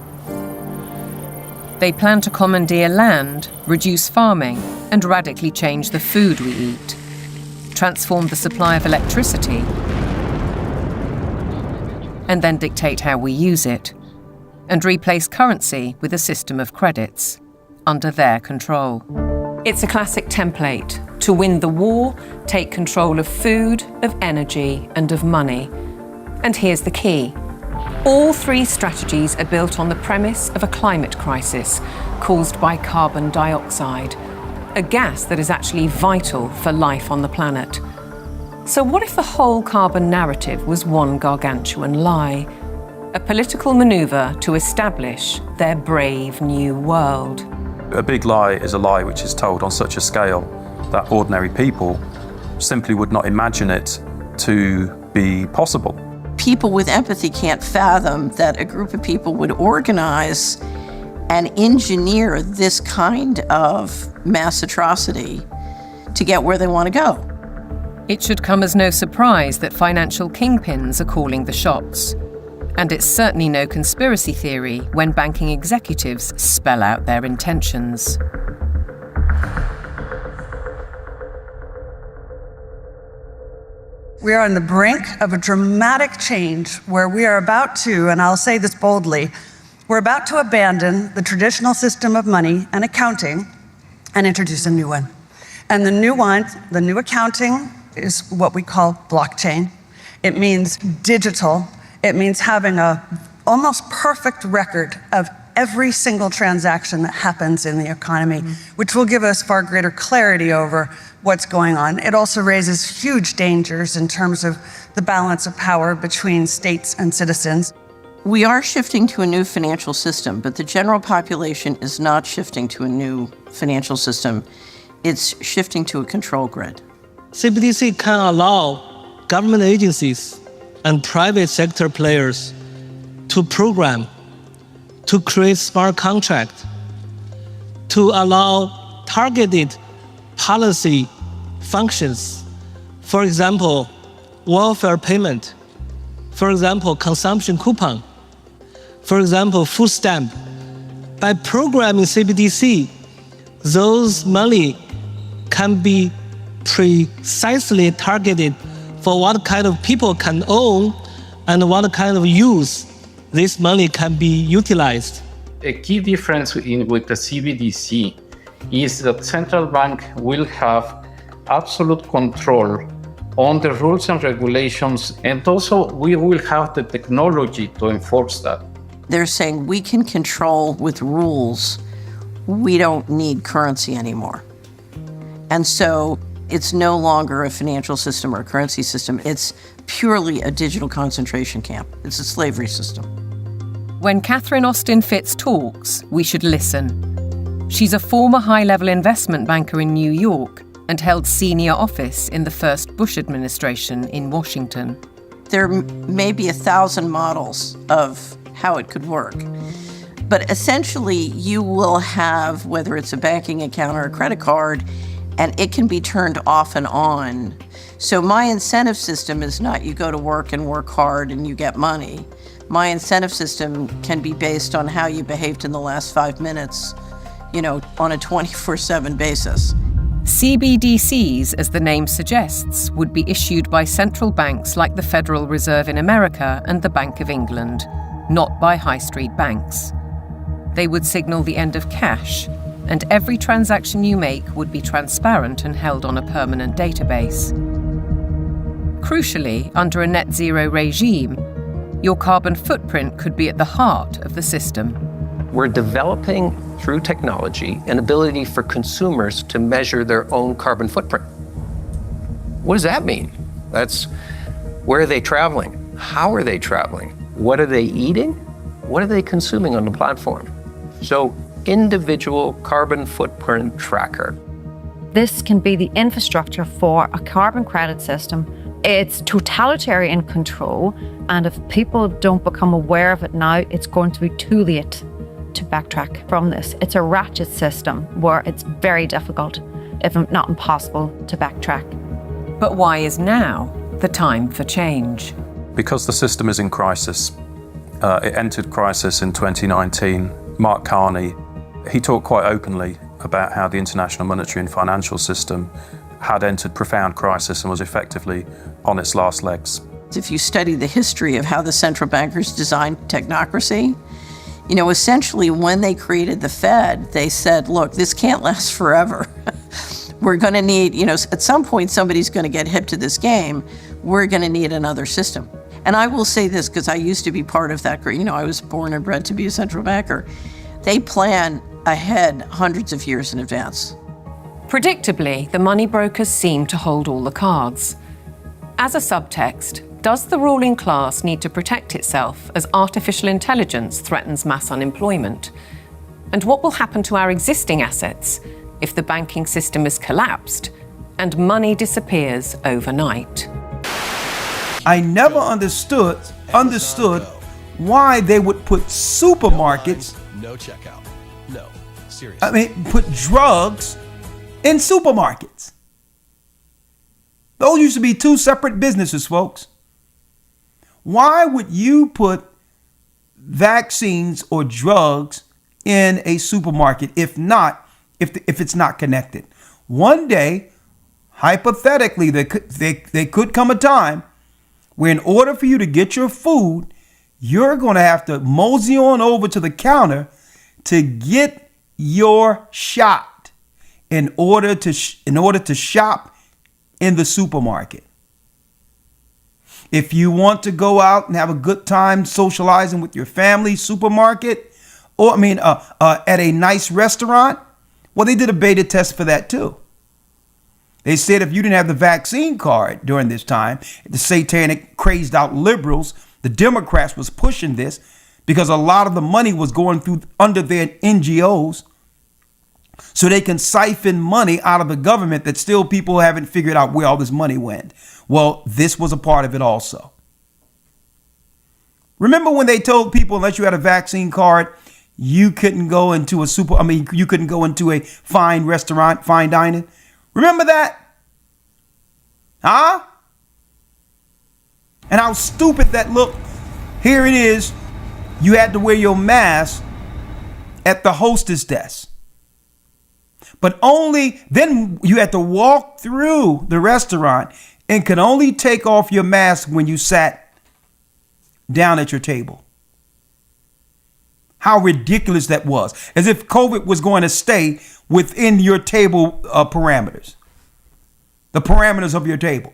They plan to commandeer land, reduce farming, and radically change the food we eat, transform the supply of electricity, and then dictate how we use it, and replace currency with a system of credits under their control. It's a classic template. To win the war, take control of food, of energy, and of money. And here's the key. All three strategies are built on the premise of a climate crisis caused by carbon dioxide, a gas that is actually vital for life on the planet. So what if the whole carbon narrative was one gargantuan lie? A political maneuver to establish their brave new world. A big lie is a lie which is told on such a scale that ordinary people simply would not imagine it to be possible. People with empathy can't fathom that a group of people would organize and engineer this kind of mass atrocity to get where they want to go. It should come as no surprise that financial kingpins are calling the shots. And it's certainly no conspiracy theory when banking executives spell out their intentions. We are on the brink of a dramatic change where we are about to, and I'll say this boldly, we're about to abandon the traditional system of money and accounting and introduce a new one. And the new accounting is what we call blockchain. It means digital. It means having an almost perfect record of every single transaction that happens in the economy, which will give us far greater clarity over what's going on. It also raises huge dangers in terms of the balance of power between states and citizens. We are shifting to a new financial system, but the general population is not shifting to a new financial system. It's shifting to a control grid. CBDC can allow government agencies and private sector players to program, to create smart contracts, to allow targeted policy functions. For example, welfare payment. For example, consumption coupon. For example, food stamp. By programming CBDC, those money can be precisely targeted for what kind of people can own and what kind of use this money can be utilized. A key difference with the CBDC is that central bank will have absolute control on the rules and regulations, and also we will have the technology to enforce that. They're saying we can control with rules. We don't need currency anymore. And so it's no longer a financial system or a currency system. It's purely a digital concentration camp. It's a slavery system. When Catherine Austin Fitts talks, we should listen. She's a former high-level investment banker in New York and held senior office in the first Bush administration in Washington. There may be 1,000 models of how it could work. But essentially, you will have, whether it's a banking account or a credit card, and it can be turned off and on. So my incentive system is not you go to work and work hard and you get money. My incentive system can be based on how you behaved in the last 5 minutes, on a 24/7 basis. CBDCs, as the name suggests, would be issued by central banks like the Federal Reserve in America and the Bank of England, not by high street banks. They would signal the end of cash, and every transaction you make would be transparent and held on a permanent database. Crucially, under a net zero regime, your carbon footprint could be at the heart of the system. We're developing, through technology, an ability for consumers to measure their own carbon footprint. What does that mean? That's where are they traveling? How are they traveling? What are they eating? What are they consuming on the platform? So, individual carbon footprint tracker. This can be the infrastructure for a carbon credit system. It's totalitarian control, and if people don't become aware of it now, it's going to be too late to backtrack from this. It's a ratchet system where it's very difficult, if not impossible, to backtrack. But why is now the time for change? Because the system is in crisis. It entered crisis in 2019. Mark Carney, he talked quite openly about how the international monetary and financial system had entered profound crisis and was effectively on its last legs. If you study the history of how the central bankers designed technocracy, essentially when they created the Fed, they said, look, this can't last forever. we're going to need, at some point somebody's going to get hip to this game. We're going to need another system. And I will say this because I used to be part of that group. I was born and bred to be a central banker. They plan ahead hundreds of years in advance. Predictably, the money brokers seem to hold all the cards. As a subtext, does the ruling class need to protect itself as artificial intelligence threatens mass unemployment? And what will happen to our existing assets if the banking system is collapsed and money disappears overnight? I never understood why they would put supermarkets. No checkout. No, seriously. I mean, put drugs in supermarkets. Those used to be two separate businesses, folks. Why would you put vaccines or drugs in a supermarket if it's not connected? One day, hypothetically, there could come a time where in order for you to get your food, you're going to have to mosey on over to the counter to get your shot in order to shop in the supermarket. If you want to go out and have a good time socializing with your family, supermarket, or at a nice restaurant, well, they did a beta test for that too. They said if you didn't have the vaccine card during this time, the satanic, crazed out liberals, the Democrats was pushing this because a lot of the money was going through under their NGOs so they can siphon money out of the government that still people haven't figured out where all this money went. Well, this was a part of it also. Remember when they told people unless you had a vaccine card, you couldn't go into you couldn't go into a fine restaurant, fine dining? Remember that? Huh? And how stupid that looked. Here it is. You had to wear your mask at the hostess desk. But only then you had to walk through the restaurant and could only take off your mask when you sat down at your table. How ridiculous that was. As if COVID was going to stay within your table parameters. The parameters of your table.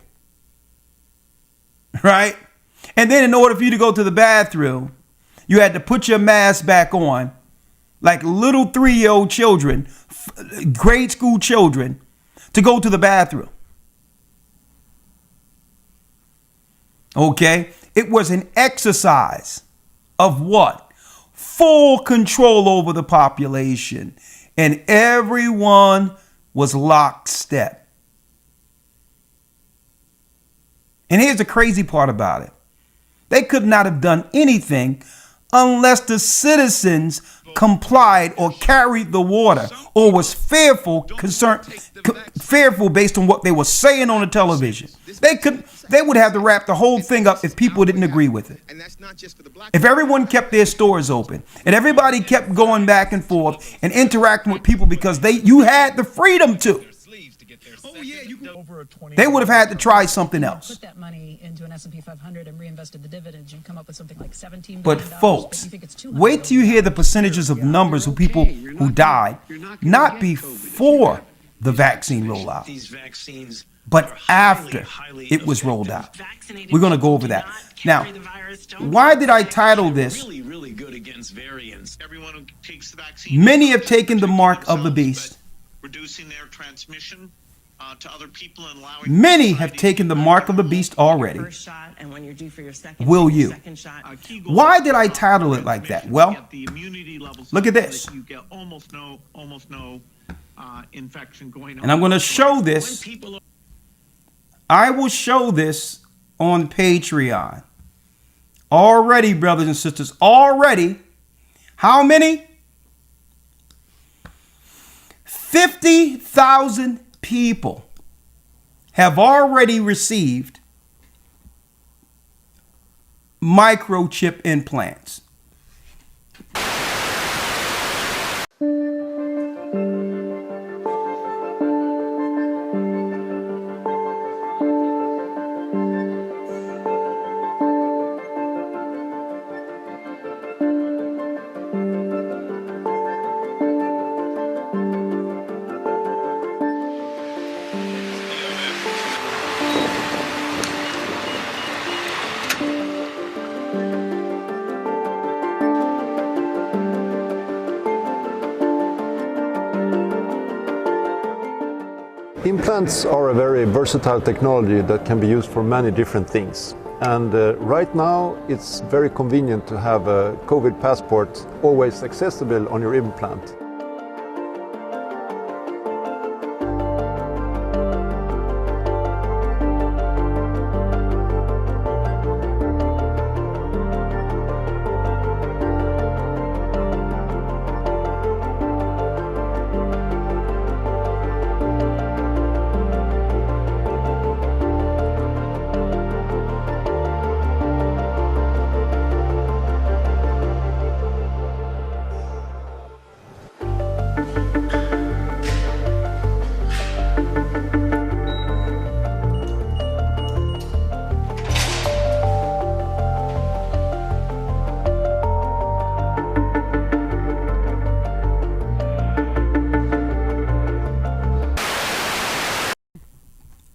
Right? And then in order for you to go to the bathroom, you had to put your mask back on like little 3-year-old children, grade school children, to go to the bathroom. Okay? It was an exercise of what? Full control over the population. And everyone was lockstep. And here's the crazy part about it. They could not have done anything unless the citizens complied or carried the water or was fearful based on what they were saying on the television. They would have to wrap the whole thing up if people didn't agree with it. If everyone kept their stores open and everybody kept going back and forth and interacting with people because you had the freedom to. They would have had to try something else. Put that money into an S&P 500 and reinvested the dividends, you'd come up with something like $17 billion. But folks, wait till you hear the percentages of numbers of people who died, not before the vaccine rollout, but after it was rolled out. We're going to go over that. Now, why did I title this? Many have taken the mark of the beast. Reducing their transmission to other people and allowing many have taken the mark of the beast already. Will you? Why did I title it like that? Well, look at this. You get almost no infection going on. And I'm going to show this. I will show this on Patreon. Already, brothers and sisters, already. How many? 50,000 people have already received microchip implants. Implants are a very versatile technology that can be used for many different things. And right now, it's very convenient to have a COVID passport always accessible on your implant.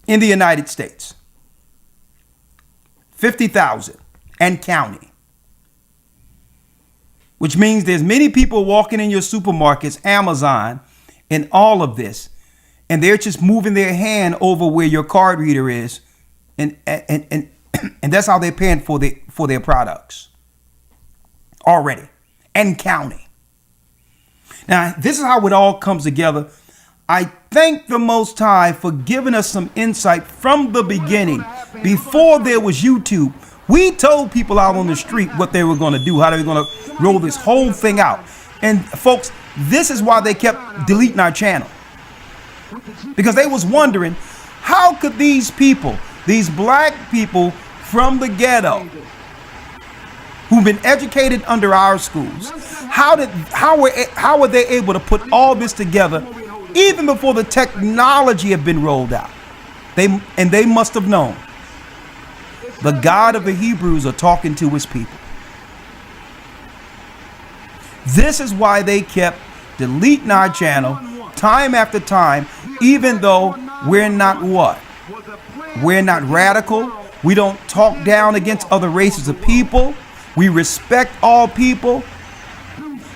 In the United States, 50,000 and counting, which means there's many people walking in your supermarkets, Amazon, and all of this, and they're just moving their hand over where your card reader is, and that's how they're paying for their products already and counting. Now, this is how it all comes together. I thank the Most High for giving us some insight from the beginning. Before there was YouTube, we told people out on the street what they were going to do, how they were going to roll this whole thing out. And folks, this is why they kept deleting our channel. Because they was wondering, how could these people, these black people from the ghetto, who've been educated under our schools, how were they able to put all this together even before the technology had been rolled out? They must have known the God of the Hebrews are talking to his people. This is why they kept deleting our channel time after time, even though we're not what? We're not radical. We don't talk down against other races of people. We respect all people.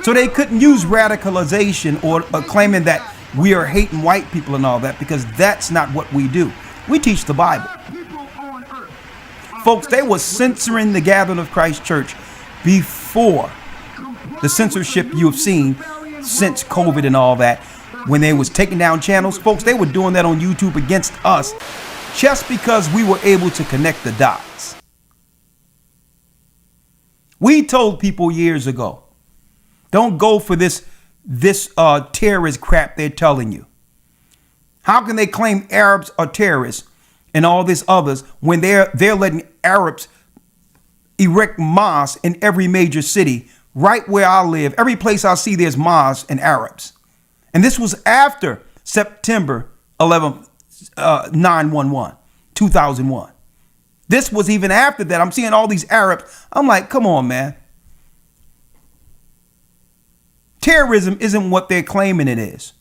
So they couldn't use radicalization or claiming that we are hating white people and all that, because that's not what we do. We teach the Bible. Folks, they were censoring the Gathering of Christ Church before the censorship you've seen since COVID and all that. When they was taking down channels, folks, they were doing that on YouTube against us just because we were able to connect the dots. We told people years ago, don't go for this terrorist crap they're telling you. How can they claim Arabs are terrorists and all this others when they're letting Arabs erect mosques in every major city? Right where I live, every place I see, there's mosques and Arabs. And this was after September 11th, 9/11, 2001. This was even after that. I'm seeing all these Arabs. I'm like, come on, man. Terrorism isn't what they're claiming it is.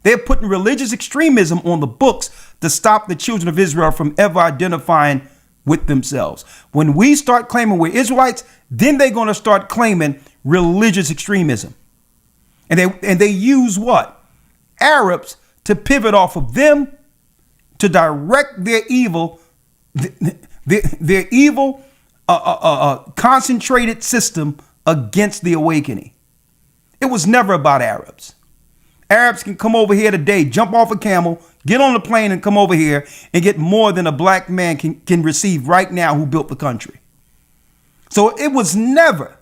They're putting religious extremism on the books to stop the children of Israel from ever identifying with themselves. When we start claiming we're Israelites, then they're going to start claiming religious extremism. And they use what? Arabs to pivot off of them to direct their evil, their evil concentrated system against the awakening. It was never about Arabs. Arabs can come over here today, jump off a camel, get on a plane and come over here and get more than a black man can receive right now who built the country. So it was never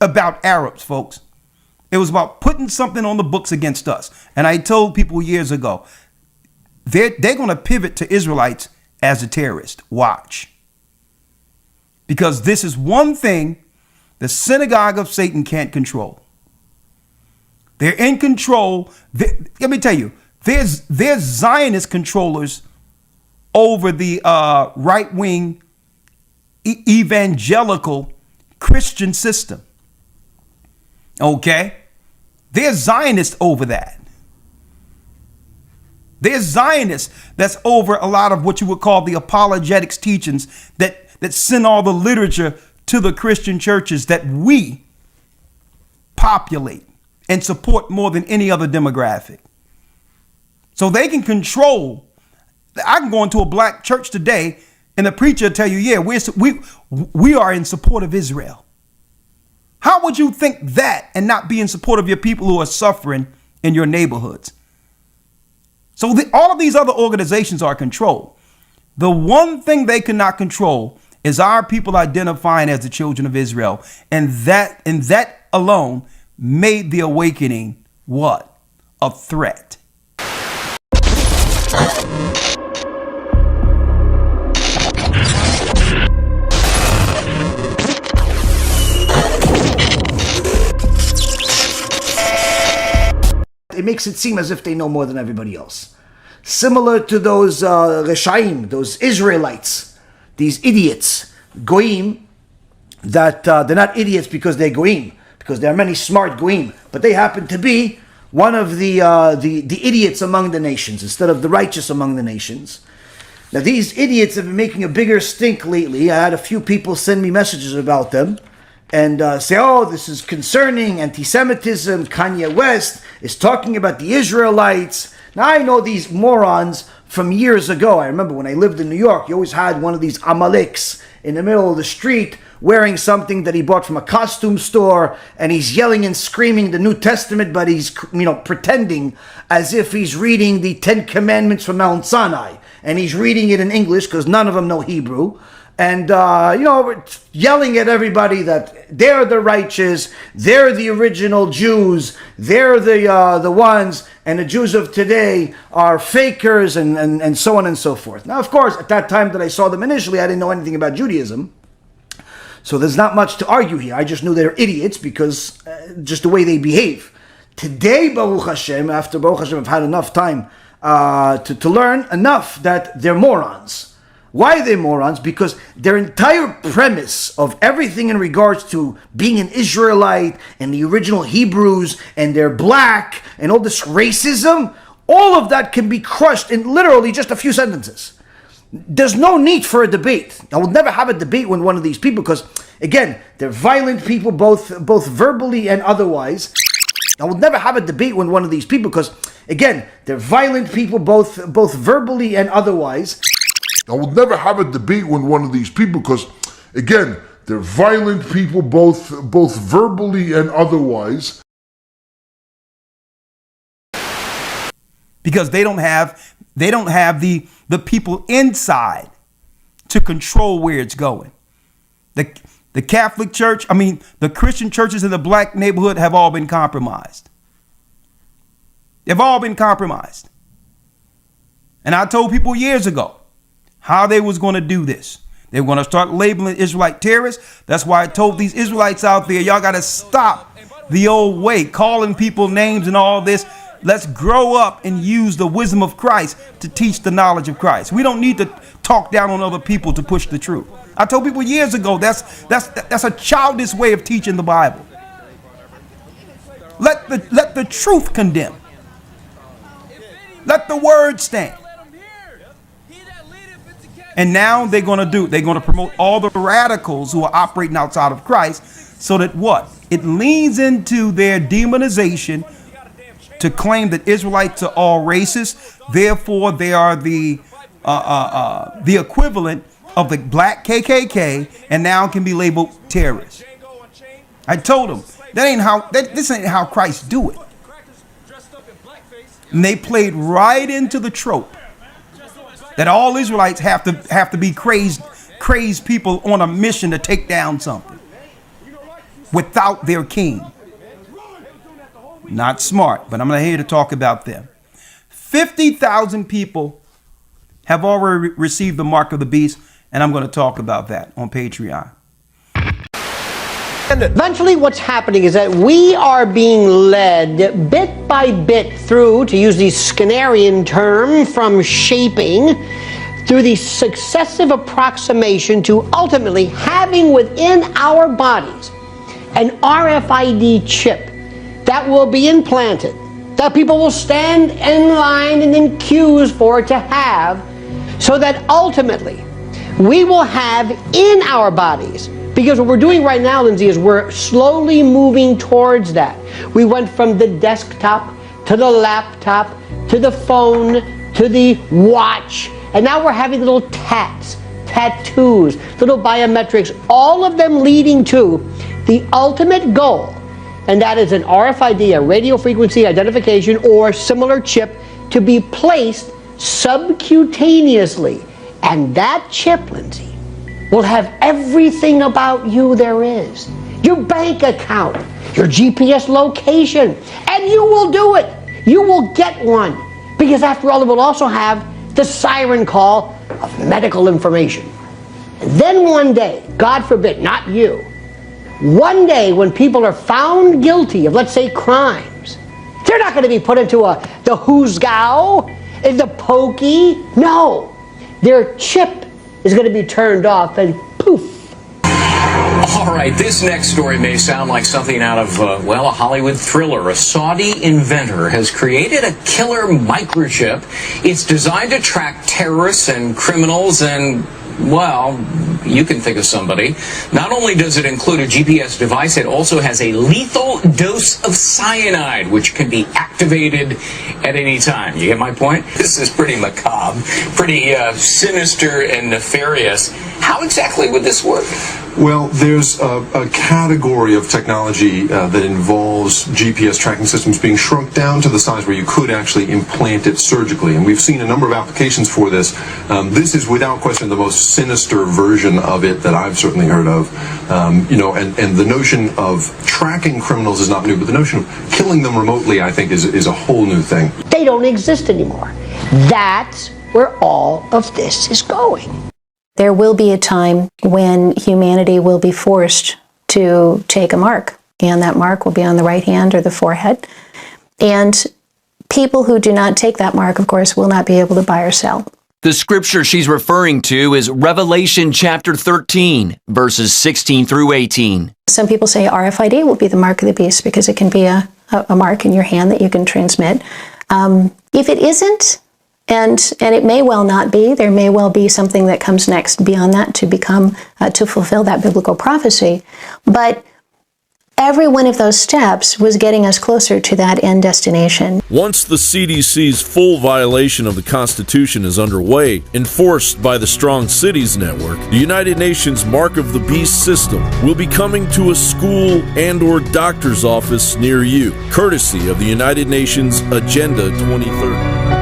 about Arabs, folks. It was about putting something on the books against us. And I told people years ago, they're going to pivot to Israelites as a terrorist. Watch. Because this is one thing the synagogue of Satan can't control. They're in control. Let me tell you, there's Zionist controllers over the right-wing evangelical Christian system. Okay? There's Zionists over that. There's Zionists that's over a lot of what you would call the apologetics teachings that send all the literature to the Christian churches that we populate and support more than any other demographic. So they can control. I can go into a black church today and the preacher will tell you, yeah, we are in support of Israel. How would you think that and not be in support of your people who are suffering in your neighborhoods? So all of these other organizations are controlled. The one thing they cannot control is our people identifying as the children of Israel. And that alone made the awakening what? A threat. It makes it seem as if they know more than everybody else. Similar to those Reshaim, those Israelites, these idiots, Goyim, that they're not idiots because they're Goyim, because there are many smart Goyim, but they happen to be one of the idiots among the nations instead of the righteous among the nations. Now these idiots have been making a bigger stink lately. I had a few people send me messages about them and say, oh, this is concerning anti-Semitism. Kanye West is talking about the Israelites. Now I know these morons from years ago. I remember when I lived in New York, you always had one of these Amaleks in the middle of the street wearing something that he bought from a costume store, and he's yelling and screaming the New Testament, but he's pretending as if he's reading the 10 Commandments from Mount Sinai, and he's reading it in English because none of them know Hebrew. And, yelling at everybody that they're the righteous, they're the original Jews, they're the ones, and the Jews of today are fakers, and so on and so forth. Now, of course, at that time that I saw them initially, I didn't know anything about Judaism. So there's not much to argue here. I just knew they're idiots because just the way they behave. Today, Baruch Hashem, after Baruch Hashem, I've had enough time to learn enough that they're morons. Why are they morons? Because their entire premise of everything in regards to being an Israelite and the original Hebrews and they're black and all this racism, all of that can be crushed in literally just a few sentences. There's no need for a debate. I will never have a debate with one of these people because, again, they're violent people both verbally and otherwise. I will never have a debate with one of these people because, again, they're violent people both verbally and otherwise. I will never have a debate with one of these people because, again, they're violent people both verbally and otherwise. Because they don't have the people inside to control where it's going. The Catholic Church, the Christian churches in the black neighborhood have all been compromised. They've all been compromised. And I told people years ago how they was going to do this. They were going to start labeling Israelite terrorists. That's why I told these Israelites out there, y'all got to stop the old way, calling people names and all this. Let's grow up and use the wisdom of Christ to teach the knowledge of Christ. We don't need to talk down on other people to push the truth. I told people years ago, that's a childish way of teaching the Bible. Let the truth condemn. Let the word stand. And now they're going to promote all the radicals who are operating outside of Christ so that what? It leans into their demonization to claim that Israelites are all racist. Therefore, they are the equivalent of the black KKK and now can be labeled terrorists. I told them this ain't how Christ do it. And they played right into the trope that all Israelites have to be crazed people on a mission to take down something without their king. Not smart, but I'm not here to talk about them. 50,000 people have already received the mark of the beast, and I'm going to talk about that on Patreon. And eventually what's happening is that we are being led bit by bit through, to use the Skinnerian term, from shaping through the successive approximation to ultimately having within our bodies an RFID chip that will be implanted, that people will stand in line and in queues for to have, so that ultimately we will have in our bodies. Because what we're doing right now, Lindsay, is we're slowly moving towards that. We went from the desktop to the laptop to the phone, to the watch, and now we're having little tattoos, little biometrics, all of them leading to the ultimate goal, and that is an RFID, a radio frequency identification or similar chip to be placed subcutaneously. And that chip, Lindsay, will have everything about you there is. Your bank account, your GPS location, and you will do it. You will get one. Because after all, it will also have the siren call of medical information. And then one day, God forbid, not you, one day when people are found guilty of, let's say, crimes, they're not going to be put into the Hoosgow, the pokey. No, their chip is going to be turned off and poof. All right, this next story may sound like something out of, a Hollywood thriller. A Saudi inventor has created a killer microchip. It's designed to track terrorists and criminals and, well, you can think of somebody. Not only does it include a GPS device, it also has a lethal dose of cyanide, which can be activated at any time. You get my point? This is pretty macabre, pretty sinister and nefarious. How exactly would this work? Well, there's a category of technology that involves GPS tracking systems being shrunk down to the size where you could actually implant it surgically. And we've seen a number of applications for this. This is without question the most sinister version of it that I've certainly heard of. And the notion of tracking criminals is not new, but the notion of killing them remotely, I think, is a whole new thing. They don't exist anymore. That's where all of this is going. There will be a time when humanity will be forced to take a mark, and that mark will be on the right hand or the forehead. And people who do not take that mark, of course, will not be able to buy or sell. The scripture she's referring to is Revelation chapter 13, verses 16 through 18. Some people say RFID will be the mark of the beast because it can be a mark in your hand that you can transmit. If it isn't, and it may well not be, there may well be something that comes next beyond that to become, to fulfill that biblical prophecy. But every one of those steps was getting us closer to that end destination. Once the CDC's full violation of the Constitution is underway, enforced by the Strong Cities Network, the United Nations Mark of the Beast system will be coming to a school and/or doctor's office near you, courtesy of the United Nations Agenda 2030.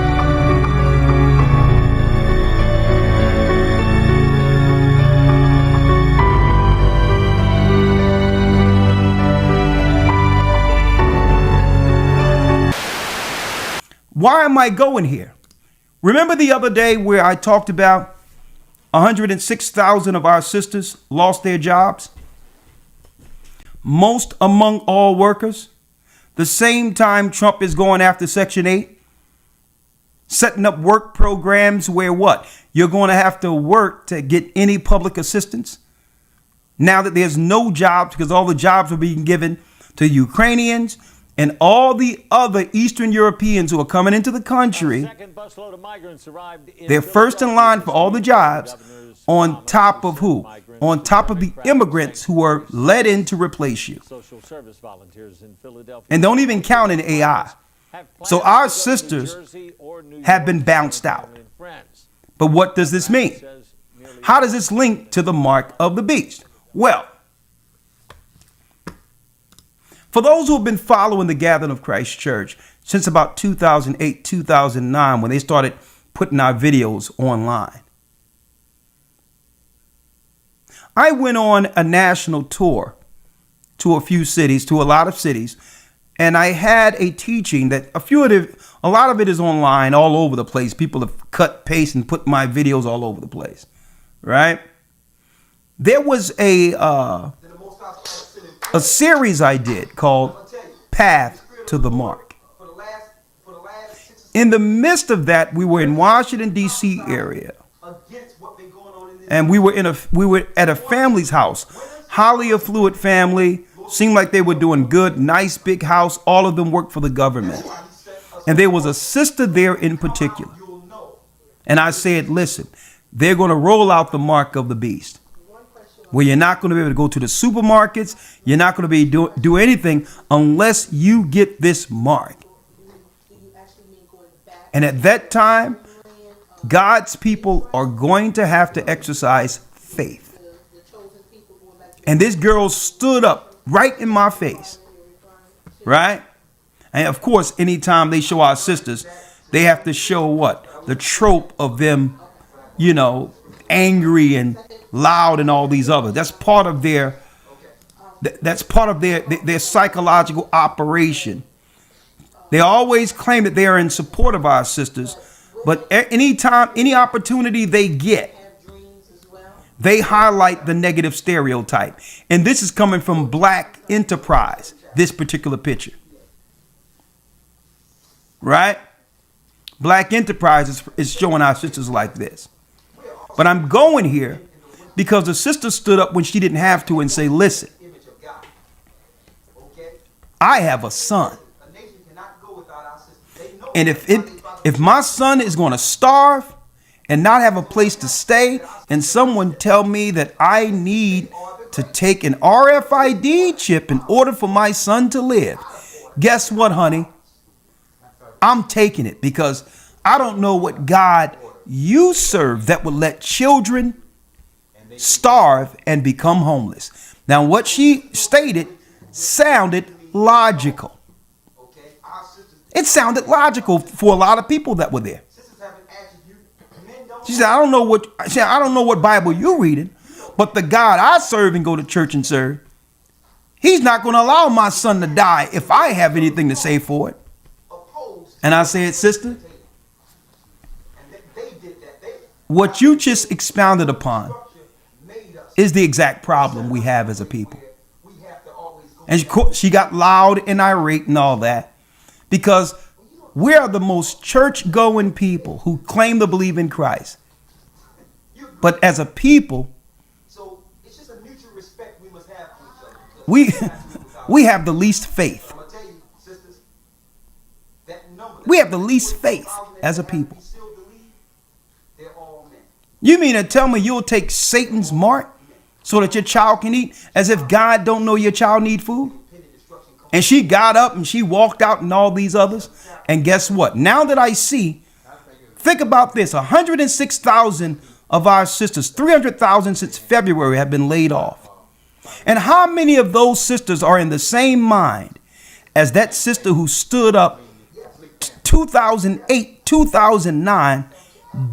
Why am I going here? Remember the other day where I talked about 106,000 of our sisters lost their jobs? Most among all workers. The same time Trump is going after Section 8, setting up work programs where what? You're going to have to work to get any public assistance. Now that there's no jobs because all the jobs are being given to Ukrainians and all the other Eastern Europeans who are coming into the country, they're first in line for all the jobs on top of who? On top of the immigrants who are let in to replace you. And don't even count in AI. So our sisters have been bounced out. But what does this mean? How does this link to the mark of the beast? Well, for those who have been following the Gathering of Christ Church since about 2008, 2009, when they started putting our videos online, I went on a national tour to a few cities, to a lot of cities, and I had a teaching that a lot of it is online all over the place. People have cut, paste, and put my videos all over the place, right? There was a series I did called Path to the Mark. In the midst of that, we were in Washington, D.C. area. And we were at a family's house, highly affluent family, seemed like they were doing good, nice big house. All of them worked for the government. And there was a sister there in particular. And I said, listen, they're going to roll out the mark of the beast, where you're not going to be able to go to the supermarkets. You're not going to be do anything unless you get this mark. And at that time, God's people are going to have to exercise faith. And this girl stood up right in my face. Right? And of course, anytime they show our sisters, they have to show what? The trope of them, you know, angry and loud and all these others. That's part of their their psychological operation. They always claim that they are in support of our sisters, but anytime, any opportunity they get, they highlight the negative stereotype. And this is coming from Black Enterprise, this particular picture. Right? Black Enterprise is showing our sisters like this. But I'm going here because the sister stood up when she didn't have to and say, listen, I have a son. And if my son is going to starve and not have a place to stay, and someone tell me that I need to take an RFID chip in order for my son to live, guess what, honey? I'm taking it, because I don't know what God you serve that would let children starve and become homeless. Now, what she stated sounded logical. It sounded logical for a lot of people that were there. She said, I don't know what Bible you're reading, but the God I serve and go to church and serve, he's not going to allow my son to die if I have anything to say for it. And I said, sister, what you just expounded upon is the exact problem we have as a people. And she got loud and irate and all that, because we are the most church-going people who claim to believe in Christ. But as a people, we have the least faith. We have the least faith as a people. You mean to tell me you'll take Satan's mark so that your child can eat, as if God don't know your child need food? And she got up and she walked out and all these others. And guess what? Now that I see, think about this, 106,000 of our sisters, 300,000 since February have been laid off. And how many of those sisters are in the same mind as that sister who stood up 2008, 2009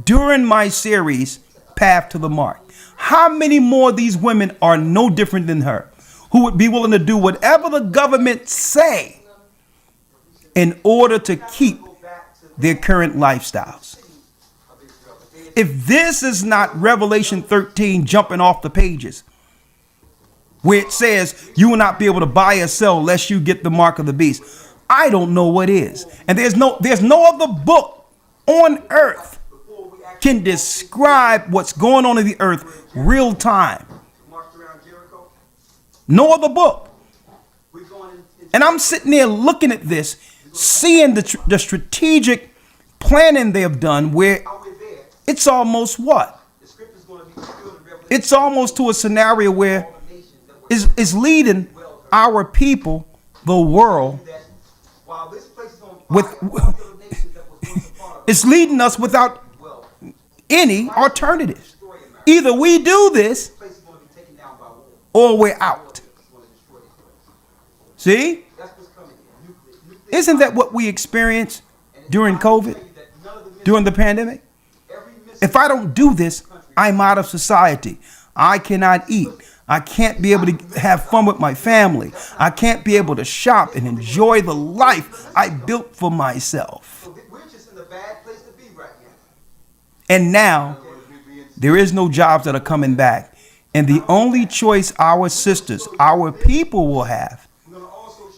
during my series, Path to the Mark? How many more of these women are no different than her, who would be willing to do whatever the government say in order to keep their current lifestyles? If this is not Revelation 13 jumping off the pages, where it says you will not be able to buy or sell lest you get the mark of the beast, I don't know what is. And there's no other book on earth can describe what's going on in the earth real time. No other book. And I'm sitting there looking at this, seeing the strategic planning they have done, where it's almost what? It's almost to a scenario where is leading our people, the world, with it's leading us without any alternatives. Either we do this or we're out. See? Isn't that what we experienced during COVID, during the pandemic? If I don't do this, I'm out of society. I cannot eat. I can't be able to have fun with my family. I can't be able to shop and enjoy the life I built for myself. And now, there is no jobs that are coming back. And the only choice our sisters, our people will have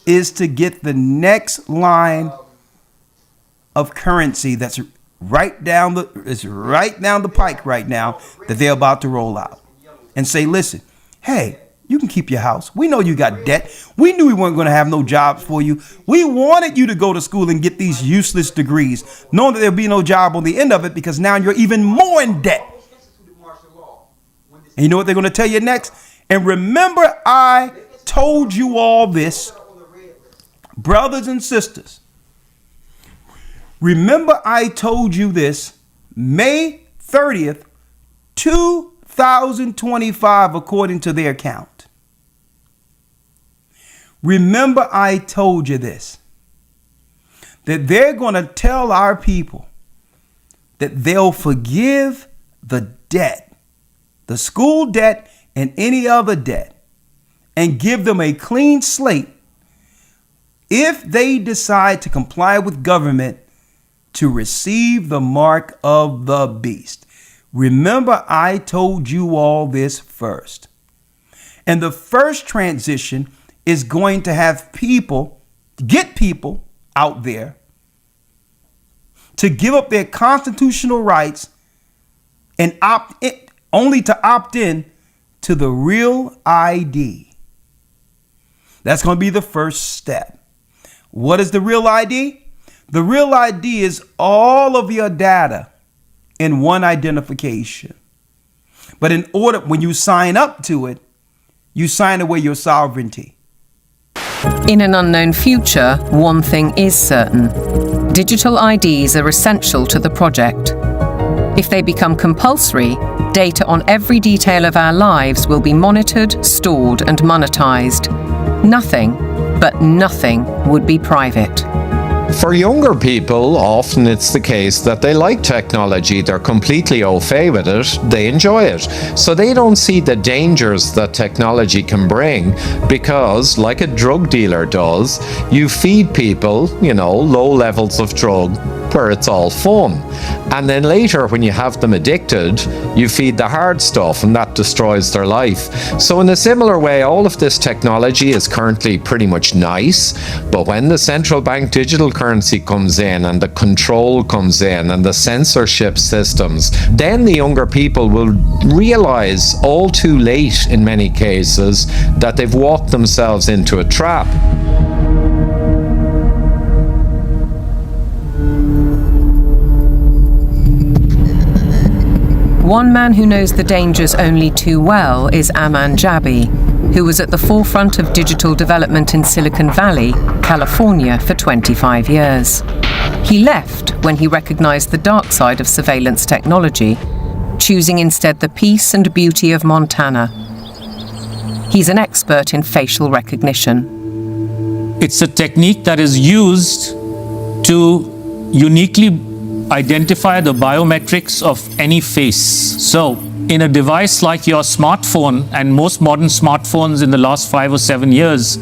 is to get the next line of currency that's right down the pike right now that they're about to roll out, and say, listen, hey, you can keep your house. We know you got debt. We knew we weren't going to have no jobs for you. We wanted you to go to school and get these useless degrees, knowing that there'll be no job on the end of it, because now you're even more in debt. And you know what they're going to tell you next? And remember, I told you all this, brothers and sisters. Remember, I told you this May 30th, 2025, according to their count. Remember, I told you this, that they're going to tell our people that they'll forgive the debt, the school debt and any other debt, and give them a clean slate if they decide to comply with government to receive the mark of the beast. Remember, I told you all this first. And the first transition is going to have get people out there to give up their constitutional rights and only to opt in to the Real ID. That's going to be the first step. What is the Real ID? The Real ID is all of your data in one identification. But when you sign up to it, you sign away your sovereignty. In an unknown future, one thing is certain. Digital IDs are essential to the project. If they become compulsory, data on every detail of our lives will be monitored, stored, and monetized. Nothing, but nothing, would be private. For younger people, often it's the case that they like technology, they're completely au fait with it, they enjoy it. So they don't see the dangers that technology can bring because, like a drug dealer does, you feed people, low levels of drug where it's all fun. And then later, when you have them addicted, you feed the hard stuff and that destroys their life. So in a similar way, all of this technology is currently pretty much nice, but when the central bank digital currency comes in and the control comes in and the censorship systems, then the younger people will realize all too late in many cases that they've walked themselves into a trap. One man who knows the dangers only too well is Aman Jabi, who was at the forefront of digital development in Silicon Valley, California, for 25 years. He left when he recognized the dark side of surveillance technology, choosing instead the peace and beauty of Montana. He's an expert in facial recognition. It's a technique that is used to uniquely identify the biometrics of any face. So, in a device like your smartphone, and most modern smartphones in the last 5 or 7 years,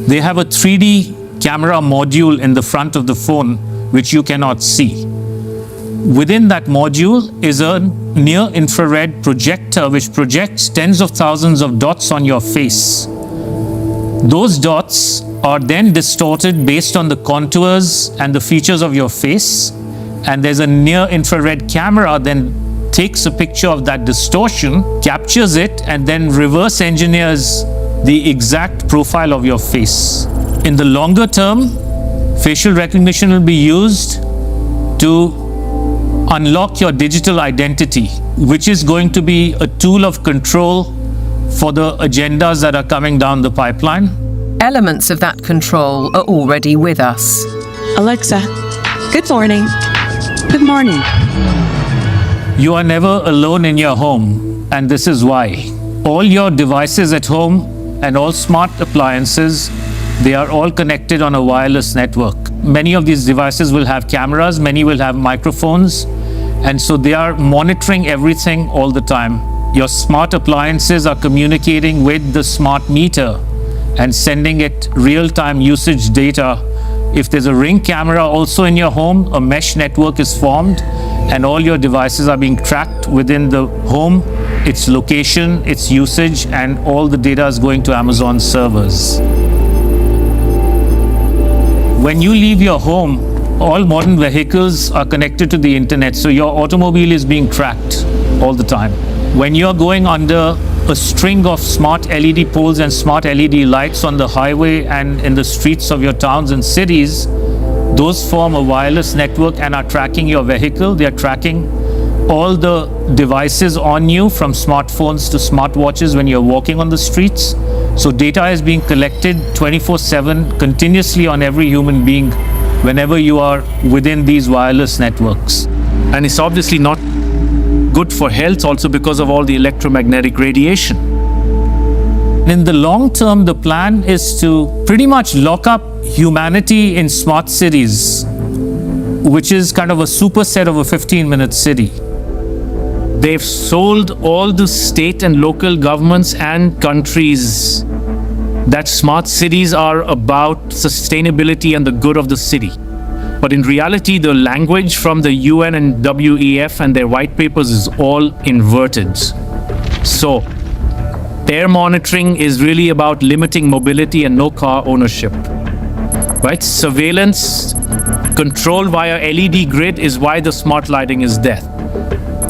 they have a 3D camera module in the front of the phone which you cannot see. Within that module is a near-infrared projector which projects tens of thousands of dots on your face. Those dots are then distorted based on the contours and the features of your face, and there's a near-infrared camera then takes a picture of that distortion, captures it, and then reverse engineers the exact profile of your face. In the longer term, facial recognition will be used to unlock your digital identity, which is going to be a tool of control for the agendas that are coming down the pipeline. Elements of that control are already with us. Alexa, good morning. Good morning. You are never alone in your home, and this is why. All your devices at home and all smart appliances, they are all connected on a wireless network. Many of these devices will have cameras, many will have microphones, and so they are monitoring everything all the time. Your smart appliances are communicating with the smart meter and sending it real-time usage data. If there's a Ring camera also in your home, a mesh network is formed and all your devices are being tracked within the home, its location, its usage, and all the data is going to Amazon servers. When you leave your home, all modern vehicles are connected to the internet, so your automobile is being tracked all the time. When you're going under a string of smart LED poles and smart LED lights on the highway and in the streets of your towns and cities, those form a wireless network and are tracking your vehicle. They are tracking all the devices on you, from smartphones to smartwatches when you're walking on the streets. So data is being collected 24/7 continuously on every human being whenever you are within these wireless networks. And it's obviously not good for health also because of all the electromagnetic radiation. In the long term, the plan is to pretty much lock up humanity in smart cities, which is kind of a superset of a 15-minute city. They've sold all the state and local governments and countries that smart cities are about sustainability and the good of the city. But in reality, the language from the UN and WEF and their white papers is all inverted. So, air monitoring is really about limiting mobility and no car ownership. Right? Surveillance, control via LED grid is why the smart lighting is there.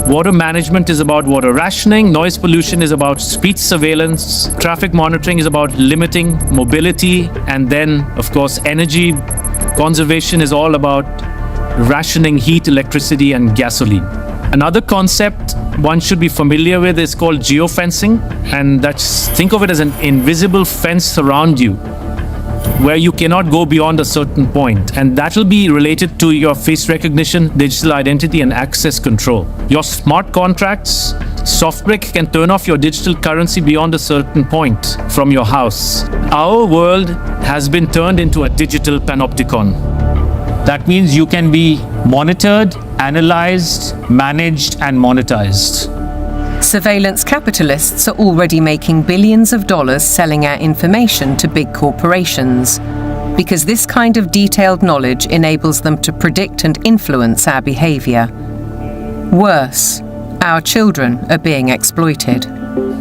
Water management is about water rationing, noise pollution is about speed surveillance, traffic monitoring is about limiting mobility, and then, of course, energy conservation is all about rationing heat, electricity, and gasoline. Another concept one should be familiar with is called geofencing, and think of it as an invisible fence around you, where you cannot go beyond a certain point. And that will be related to your face recognition, digital identity, and access control. Your smart contracts, SoftBrick can turn off your digital currency beyond a certain point from your house. Our world has been turned into a digital panopticon. That means you can be monitored, analyzed, managed, and monetized. Surveillance capitalists are already making billions of dollars selling our information to big corporations, because this kind of detailed knowledge enables them to predict and influence our behavior. Worse, our children are being exploited.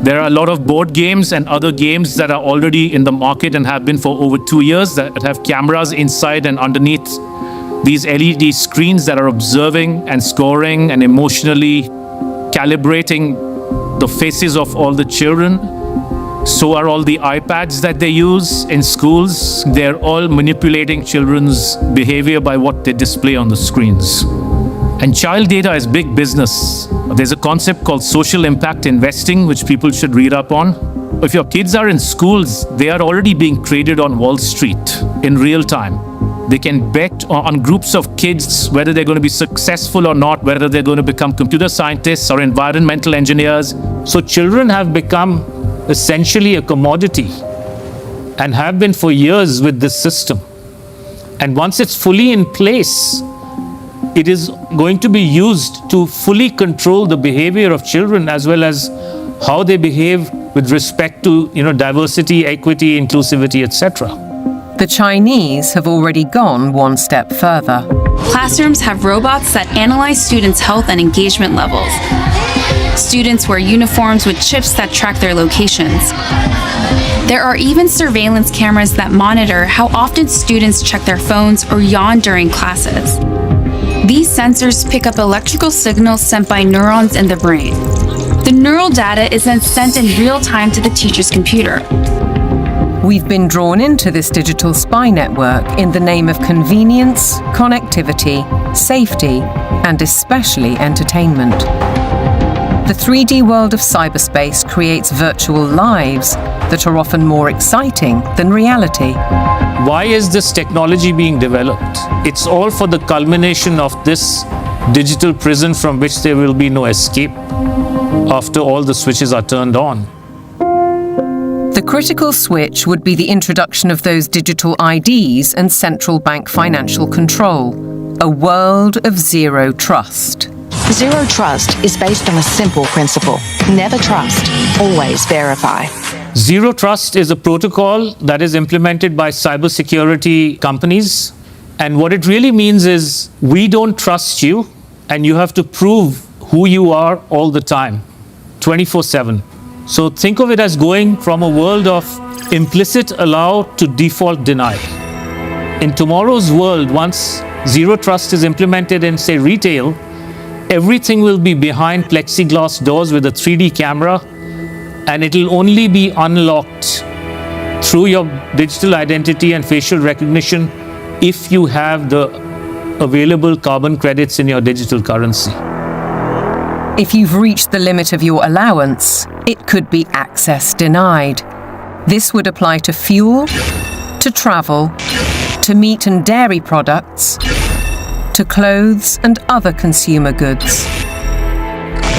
There are a lot of board games and other games that are already in the market and have been for over 2 years that have cameras inside and underneath these LED screens that are observing and scoring and emotionally calibrating the faces of all the children. So are all the iPads that they use in schools. They're all manipulating children's behavior by what they display on the screens. And child data is big business. There's a concept called social impact investing, which people should read up on. If your kids are in schools, they are already being traded on Wall Street in real time. They can bet on groups of kids whether they're going to be successful or not, whether they're going to become computer scientists or environmental engineers. So children have become essentially a commodity and have been for years with this system. And once it's fully in place, it is going to be used to fully control the behavior of children as well as how they behave with respect to, diversity, equity, inclusivity, etc. The Chinese have already gone one step further. Classrooms have robots that analyze students' health and engagement levels. Students wear uniforms with chips that track their locations. There are even surveillance cameras that monitor how often students check their phones or yawn during classes. These sensors pick up electrical signals sent by neurons in the brain. The neural data is then sent in real time to the teacher's computer. We've been drawn into this digital spy network in the name of convenience, connectivity, safety, and especially entertainment. The 3D world of cyberspace creates virtual lives that are often more exciting than reality. Why is this technology being developed? It's all for the culmination of this digital prison from which there will be no escape after all the switches are turned on. The critical switch would be the introduction of those digital IDs and central bank financial control, a world of zero trust. Zero trust is based on a simple principle. Never trust, always verify. Zero trust is a protocol that is implemented by cybersecurity companies. And what it really means is we don't trust you and you have to prove who you are all the time, 24/7. So think of it as going from a world of implicit allow to default deny. In tomorrow's world, once zero trust is implemented in, say, retail, everything will be behind plexiglass doors with a 3D camera, and it'll only be unlocked through your digital identity and facial recognition if you have the available carbon credits in your digital currency. If you've reached the limit of your allowance, it could be access denied. This would apply to fuel, to travel, to meat and dairy products, to clothes and other consumer goods.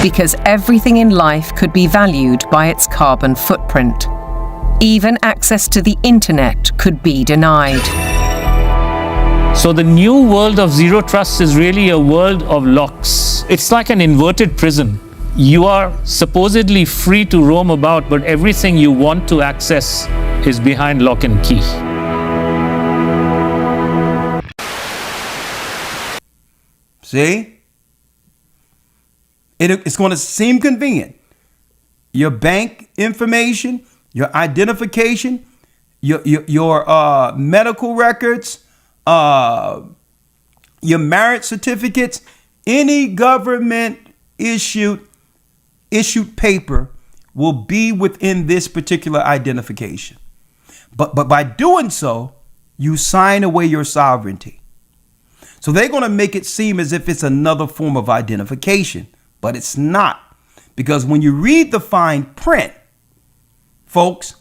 Because everything in life could be valued by its carbon footprint. Even access to the internet could be denied. So the new world of zero trust is really a world of locks. It's like an inverted prison. You are supposedly free to roam about, but everything you want to access is behind lock and key. See? It's going to seem convenient. Your bank information, your identification, your medical records, your marriage certificates, any government issued paper will be within this particular identification. But by doing so, you sign away your sovereignty. So they're going to make it seem as if it's another form of identification, but it's not. Because when you read the fine print, folks,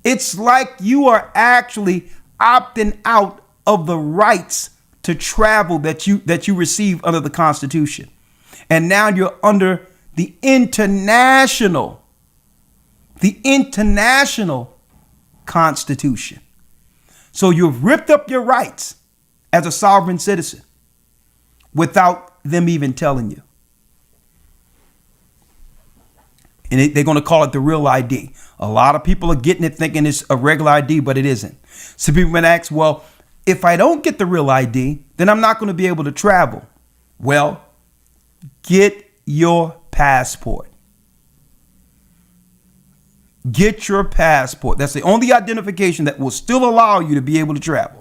it's like you are actually opting out of the rights to travel that you receive under the Constitution. And now you're under the international Constitution. So you've ripped up your rights as a sovereign citizen without them even telling you. And they're going to call it the real ID. A lot of people are getting it thinking it's a regular ID, but it isn't. So people might ask, well, if I don't get the real ID, then I'm not going to be able to travel. Well, get your passport. Get your passport. That's the only identification that will still allow you to be able to travel.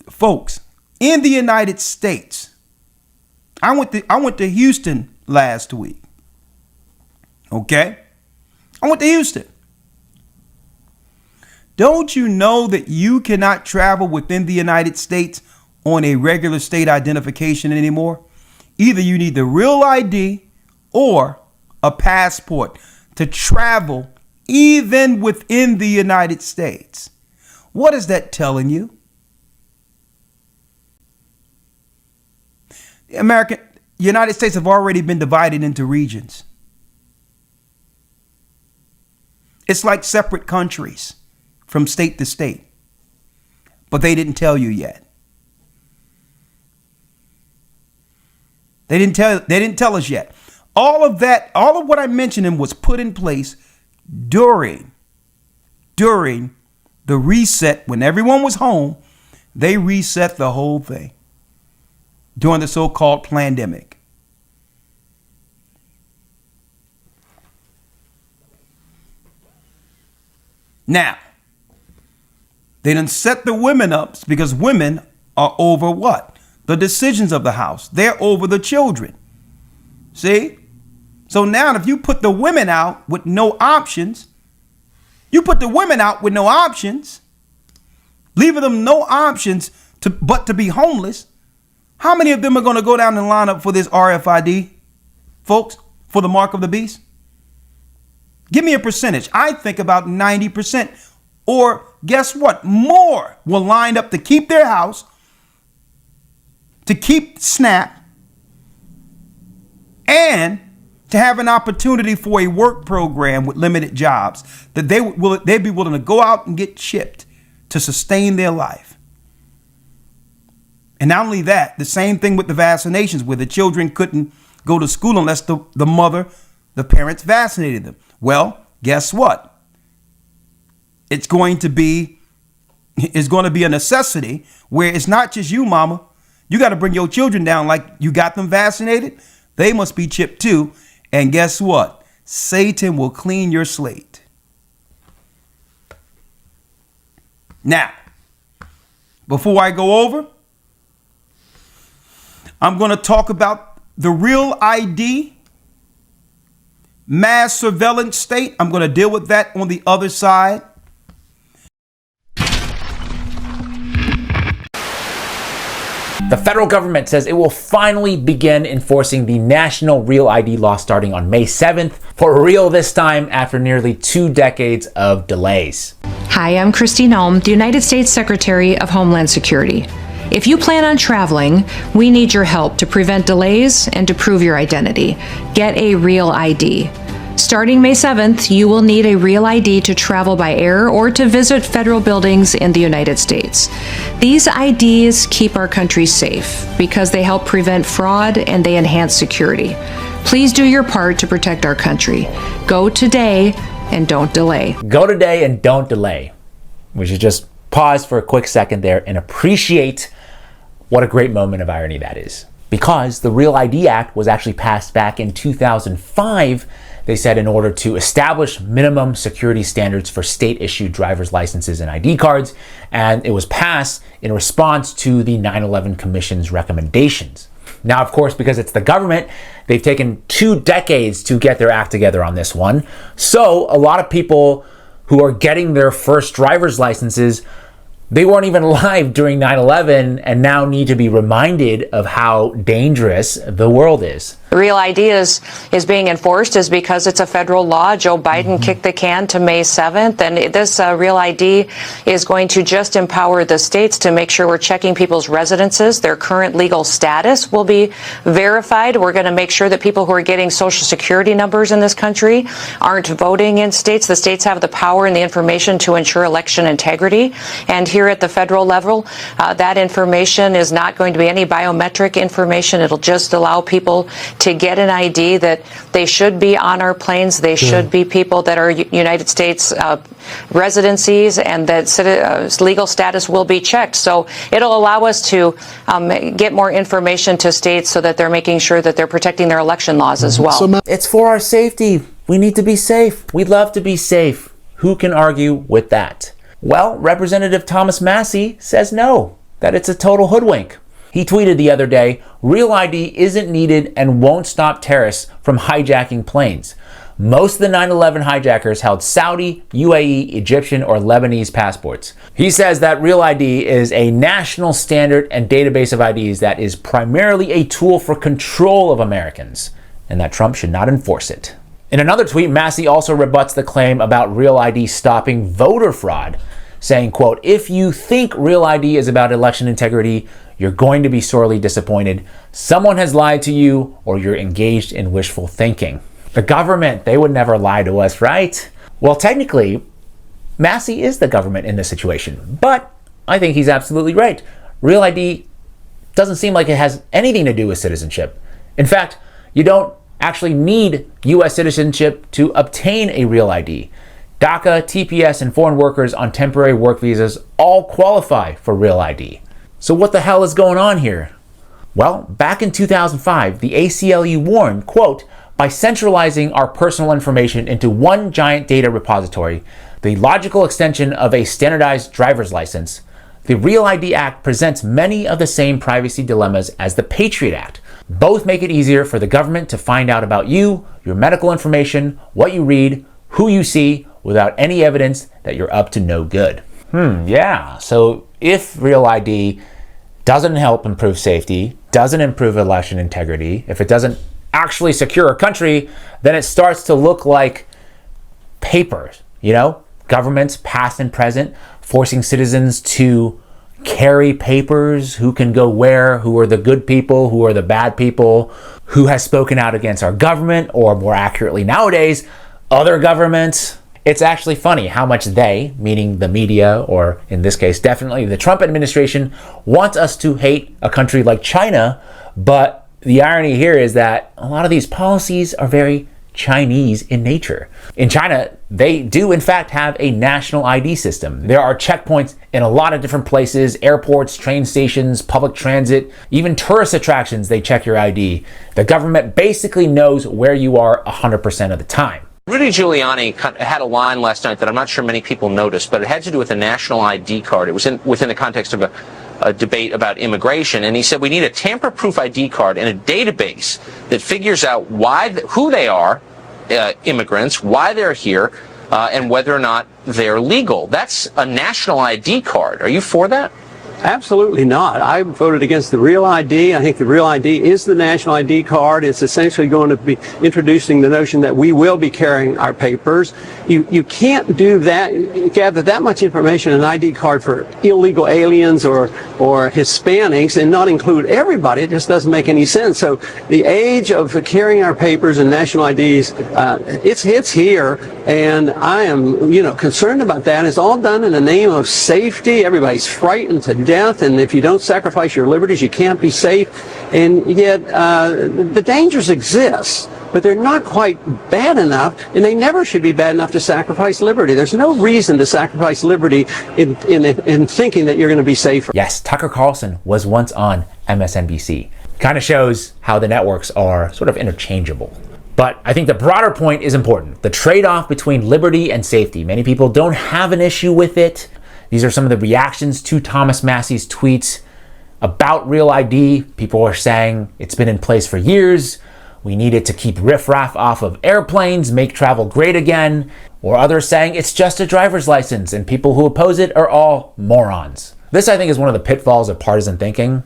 Folks, in the United States, I went to Houston last week. Okay? I went to Houston. Don't you know that you cannot travel within the United States on a regular state identification anymore? Either you need the real ID or a passport to travel even within the United States. What is that telling you? The United States have already been divided into regions. It's like separate countries from state to state. But they didn't tell you yet. They didn't tell us yet. All of what I mentioned was put in place during the reset. When everyone was home, they reset the whole thing during the so-called pandemic. Now, they done set the women up because women are over what? The decisions of the house. They're over the children. See? So now if you put the women out with no options, leaving them no options but to be homeless, how many of them are going to go down and line up for this RFID, folks, for the mark of the beast? Give me a percentage. I think about 90%. Or guess what? More will line up to keep their house, to keep SNAP, and to have an opportunity for a work program with limited jobs that they'd be willing to go out and get chipped to sustain their life. And not only that, the same thing with the vaccinations, where the children couldn't go to school unless the parents vaccinated them. Well, guess what? It's going to be a necessity where it's not just you, mama. You got to bring your children down like you got them vaccinated. They must be chipped too. And guess what? Satan will clean your slate. Now, before I go over, I'm going to talk about the real ID, mass surveillance state. I'm going to deal with that on the other side. The federal government says it will finally begin enforcing the National Real ID law starting on May 7th, for real this time after nearly 2 decades of delays. Hi, I'm Christine Ulm, the United States Secretary of Homeland Security. If you plan on traveling, we need your help to prevent delays and to prove your identity. Get a real ID. Starting May 7th, you will need a real ID to travel by air or to visit federal buildings in the United States. These IDs keep our country safe because they help prevent fraud and they enhance security. Please do your part to protect our country. Go today and don't delay. Go today and don't delay. We should just pause for a quick second there and appreciate what a great moment of irony that is. Because the Real ID Act was actually passed back in 2005, they said, in order to establish minimum security standards for state-issued driver's licenses and ID cards, and it was passed in response to the 9/11 Commission's recommendations. Now, of course, because it's the government, they've taken 2 decades to get their act together on this one. So a lot of people who are getting their first driver's licenses, they weren't even alive during 9/11 and now need to be reminded of how dangerous the world is. The Real ID is being enforced is because it's a federal law. Joe Biden kicked the can to May 7th, and this Real ID is going to just empower the states to make sure we're checking people's residences. Their current legal status will be verified. We're going to make sure that people who are getting Social Security numbers in this country aren't voting in states. The states have the power and the information to ensure election integrity. And here at the federal level, that information is not going to be any biometric information. It'll just allow people to get an ID that they should be on our planes. They should be people that are United States residencies, and that legal status will be checked. So it'll allow us to get more information to states so that they're making sure that they're protecting their election laws as well. It's for our safety. We need to be safe. We'd love to be safe. Who can argue with that? Well, Representative Thomas Massie says no, that it's a total hoodwink. He tweeted the other day, Real ID isn't needed and won't stop terrorists from hijacking planes. Most of the 9/11 hijackers held Saudi, UAE, Egyptian, or Lebanese passports. He says that Real ID is a national standard and database of IDs that is primarily a tool for control of Americans, and that Trump should not enforce it. In another tweet, Massie also rebuts the claim about Real ID stopping voter fraud, saying, quote, if you think Real ID is about election integrity, you're going to be sorely disappointed. Someone has lied to you, or you're engaged in wishful thinking. The government, they would never lie to us, right? Well, technically, Massie is the government in this situation, but I think he's absolutely right. Real ID doesn't seem like it has anything to do with citizenship. In fact, you don't actually need U.S. citizenship to obtain a Real ID. DACA, TPS, and foreign workers on temporary work visas all qualify for Real ID. So what the hell is going on here? Well, back in 2005, the ACLU warned, quote, by centralizing our personal information into one giant data repository, the logical extension of a standardized driver's license, the Real ID Act presents many of the same privacy dilemmas as the Patriot Act. Both make it easier for the government to find out about you, your medical information, what you read, who you see, without any evidence that you're up to no good. Yeah, so if Real ID doesn't help improve safety, doesn't improve election integrity, if it doesn't actually secure a country, then it starts to look like papers, you know? Governments, past and present, forcing citizens to carry papers, who can go where, who are the good people, who are the bad people, who has spoken out against our government, or more accurately nowadays, other governments. It's actually funny how much they, meaning the media, or in this case, definitely the Trump administration, want us to hate a country like China. But the irony here is that a lot of these policies are very Chinese in nature. In China, they do in fact have a national ID system. There are checkpoints in a lot of different places, airports, train stations, public transit, even tourist attractions, they check your ID. The government basically knows where you are 100% of the time. Rudy Giuliani had a line last night that I'm not sure many people noticed, but it had to do with a national ID card. It was within the context of a debate about immigration, and he said we need a tamper-proof ID card and a database that figures out who they are, immigrants, why they're here, and whether or not they're legal. That's a national ID card. Are you for that? Absolutely not. I voted against the Real ID. I think the Real ID is the national ID card. It's essentially going to be introducing the notion that we will be carrying our papers. You can't do that, gather that much information in an ID card for illegal aliens or Hispanics and not include everybody. It just doesn't make any sense. So the age of carrying our papers and national IDs, it's here, and I am, concerned about that. It's all done in the name of safety. Everybody's frightened to death, and if you don't sacrifice your liberties, you can't be safe. And yet, the dangers exist, but they're not quite bad enough, and they never should be bad enough to sacrifice liberty. There's no reason to sacrifice liberty in thinking that you're going to be safer. Yes, Tucker Carlson was once on MSNBC. Kind of shows how the networks are sort of interchangeable. But I think the broader point is important. The trade-off between liberty and safety. Many people don't have an issue with it. These are some of the reactions to Thomas Massie's tweets about Real ID. People are saying it's been in place for years. We need it to keep riffraff off of airplanes, make travel great again. Or others saying it's just a driver's license and people who oppose it are all morons. This, I think, is one of the pitfalls of partisan thinking.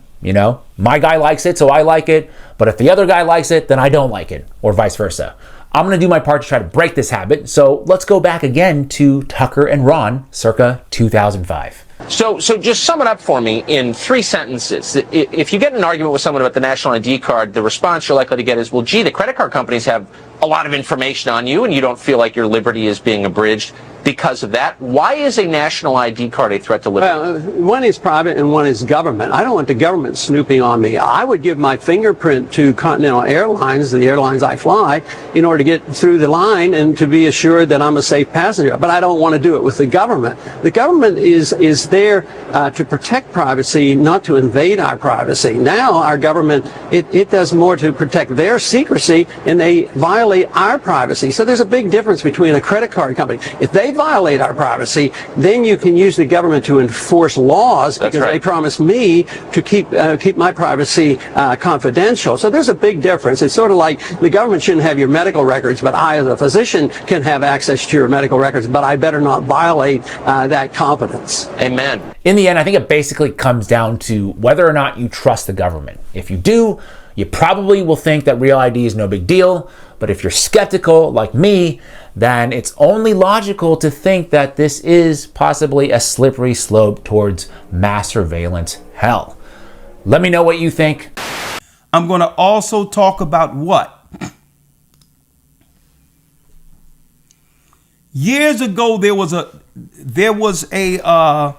My guy likes it, so I like it. But if the other guy likes it, then I don't like it, or vice versa. I'm going to do my part to try to break this habit. So let's go back again to Tucker and Ron circa 2005. So just sum it up for me in 3 sentences. If you get in an argument with someone about the national ID card, the response you're likely to get is, well, gee, the credit card companies have a lot of information on you and you don't feel like your liberty is being abridged because of that. Why is a national ID card a threat to liberty? Well, one is private and one is government. I don't want the government snooping on me. I would give my fingerprint to Continental Airlines, the airlines I fly, in order to get through the line and to be assured that I'm a safe passenger. But I don't want to do it with the government. The government is there to protect privacy, not to invade our privacy. Now our government, it does more to protect their secrecy, and they violate our privacy. So there's a big difference between a credit card company. If they violate our privacy, then you can use the government to enforce laws because they promise me to keep my privacy confidential. So there's a big difference. It's sort of like the government shouldn't have your medical records, but I as a physician can have access to your medical records, but I better not violate that competence. Amen. In the end, I think it basically comes down to whether or not you trust the government. If you do, you probably will think that Real ID is no big deal. But if you're skeptical, like me, then it's only logical to think that this is possibly a slippery slope towards mass surveillance hell. Let me know what you think. I'm going to also talk about what? Years ago, there was a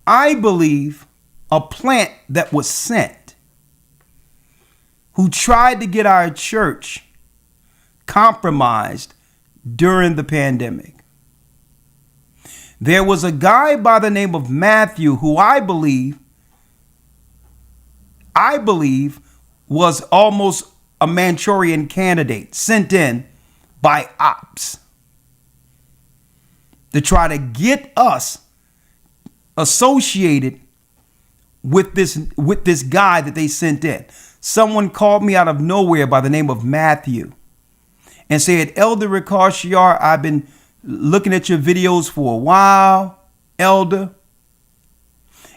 I believe, a plant that was sent who tried to get our church compromised during the pandemic. There was a guy by the name of Matthew who I believe was almost a Manchurian candidate sent in by ops to try to get us associated with this guy that they sent in. Someone called me out of nowhere by the name of Matthew and said, Elder Ricard Shiar, I've been looking at your videos for a while, Elder,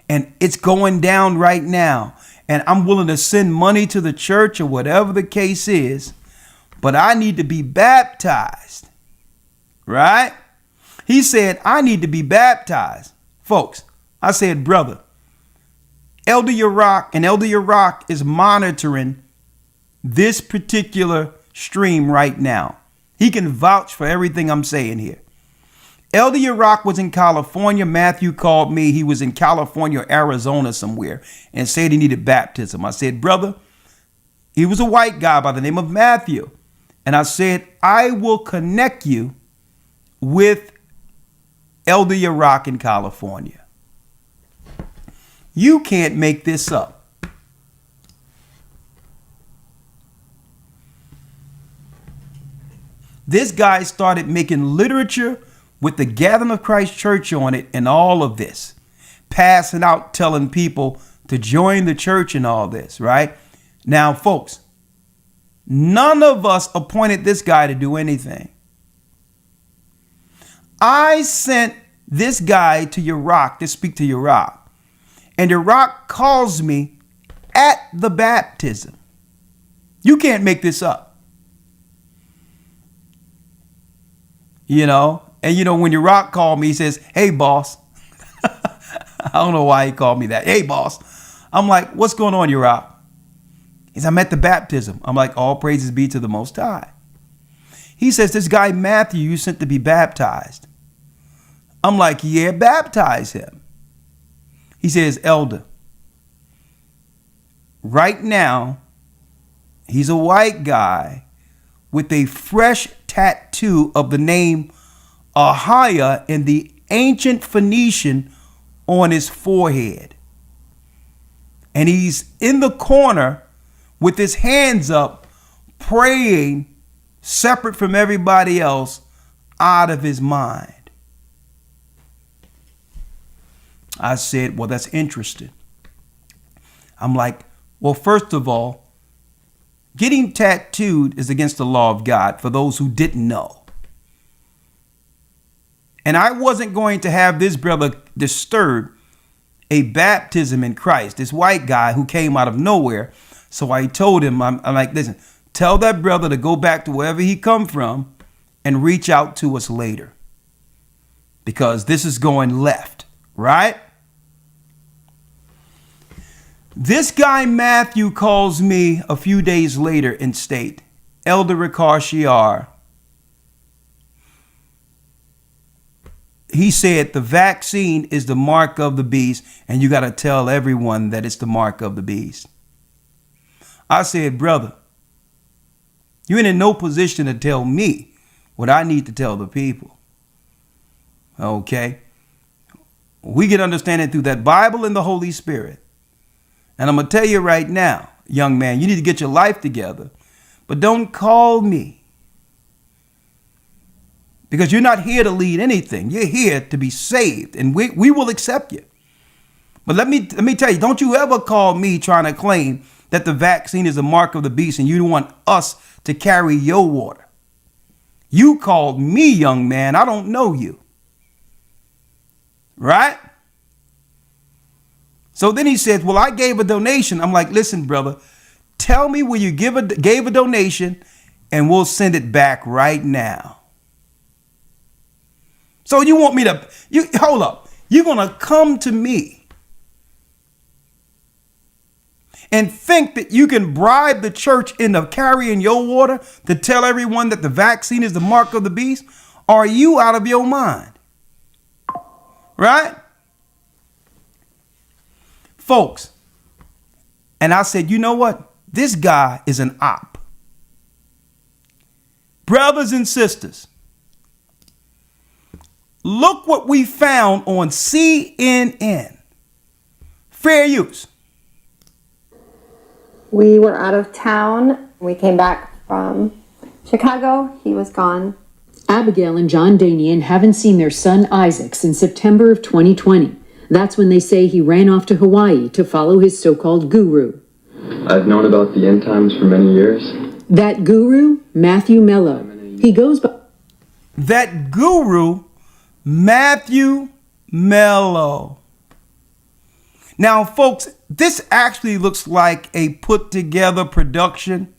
and it's going down right now. And I'm willing to send money to the church or whatever the case is, but I need to be baptized, right? He said, I need to be baptized. Folks, I said, brother, Elder Yarack is monitoring this particular stream right now. He can vouch for everything I'm saying here. Elder Yarack was in California. Matthew called me. He was in California or Arizona somewhere and said he needed baptism. I said, brother, he was a white guy by the name of Matthew. And I said, I will connect you with Elder Yarack in California. You can't make this up. This guy started making literature with the Gathering of Christ Church on it and all of this, passing out, telling people to join the church and all this, right? Now, folks, none of us appointed this guy to do anything. I sent this guy to Yarack to speak to Yarack. And the rock calls me at the baptism. You can't make this up. You know, and you know, when the rock called me, he says, "Hey, boss." I don't know why he called me that. "Hey, boss." I'm like, "What's going on, Rock?" He says, "I'm at the baptism." I'm like, "All praises be to the Most High." He says, "This guy Matthew you sent to be baptized." I'm like, "Yeah, baptize him." He says, "Elder, right now, he's a white guy with a fresh tattoo of the name Ahia in the ancient Phoenician on his forehead. And he's in the corner with his hands up, praying separate from everybody else, out of his mind." I said, "Well, that's interesting." I'm like, "Well, first of all, getting tattooed is against the law of God, for those who didn't know. And I wasn't going to have this brother disturb a baptism in Christ, this white guy who came out of nowhere." So I told him, I'm like, "Listen, tell that brother to go back to wherever he come from and reach out to us later, because this is going left," right? This guy Matthew calls me a few days later and state, "Elder Ricard Shiar," he said, "the vaccine is the mark of the beast, and you got to tell everyone that it's the mark of the beast." I said, "Brother, you ain't in no position to tell me what I need to tell the people. Okay? We get understanding through that Bible and the Holy Spirit. And I'm going to tell you right now, young man, you need to get your life together, but don't call me, because you're not here to lead anything. You're here to be saved, and we will accept you. But let me tell you, don't you ever call me trying to claim that the vaccine is a mark of the beast and you want us to carry your water. You called me, young man. I don't know you. Right? So then he said, "Well, I gave a donation." I'm like, "Listen, brother, tell me where you gave a donation and we'll send it back right now." So you want me to, hold up. You're going to come to me and think that you can bribe the church into carrying your water to tell everyone that the vaccine is the mark of the beast? Are you out of your mind? Right? Folks, and I said, "You know what? This guy is an op." Brothers and sisters, look what we found on CNN. Fair use. We were out of town. We came back from Chicago. He was gone. Abigail and John Danian haven't seen their son Isaac since September of 2020. That's when they say he ran off to Hawaii to follow his so-called guru. I've known about the end times for many years. That guru, Matthew Mello. He goes by... That guru, Matthew Mello. Now, folks, this actually looks like a put-together production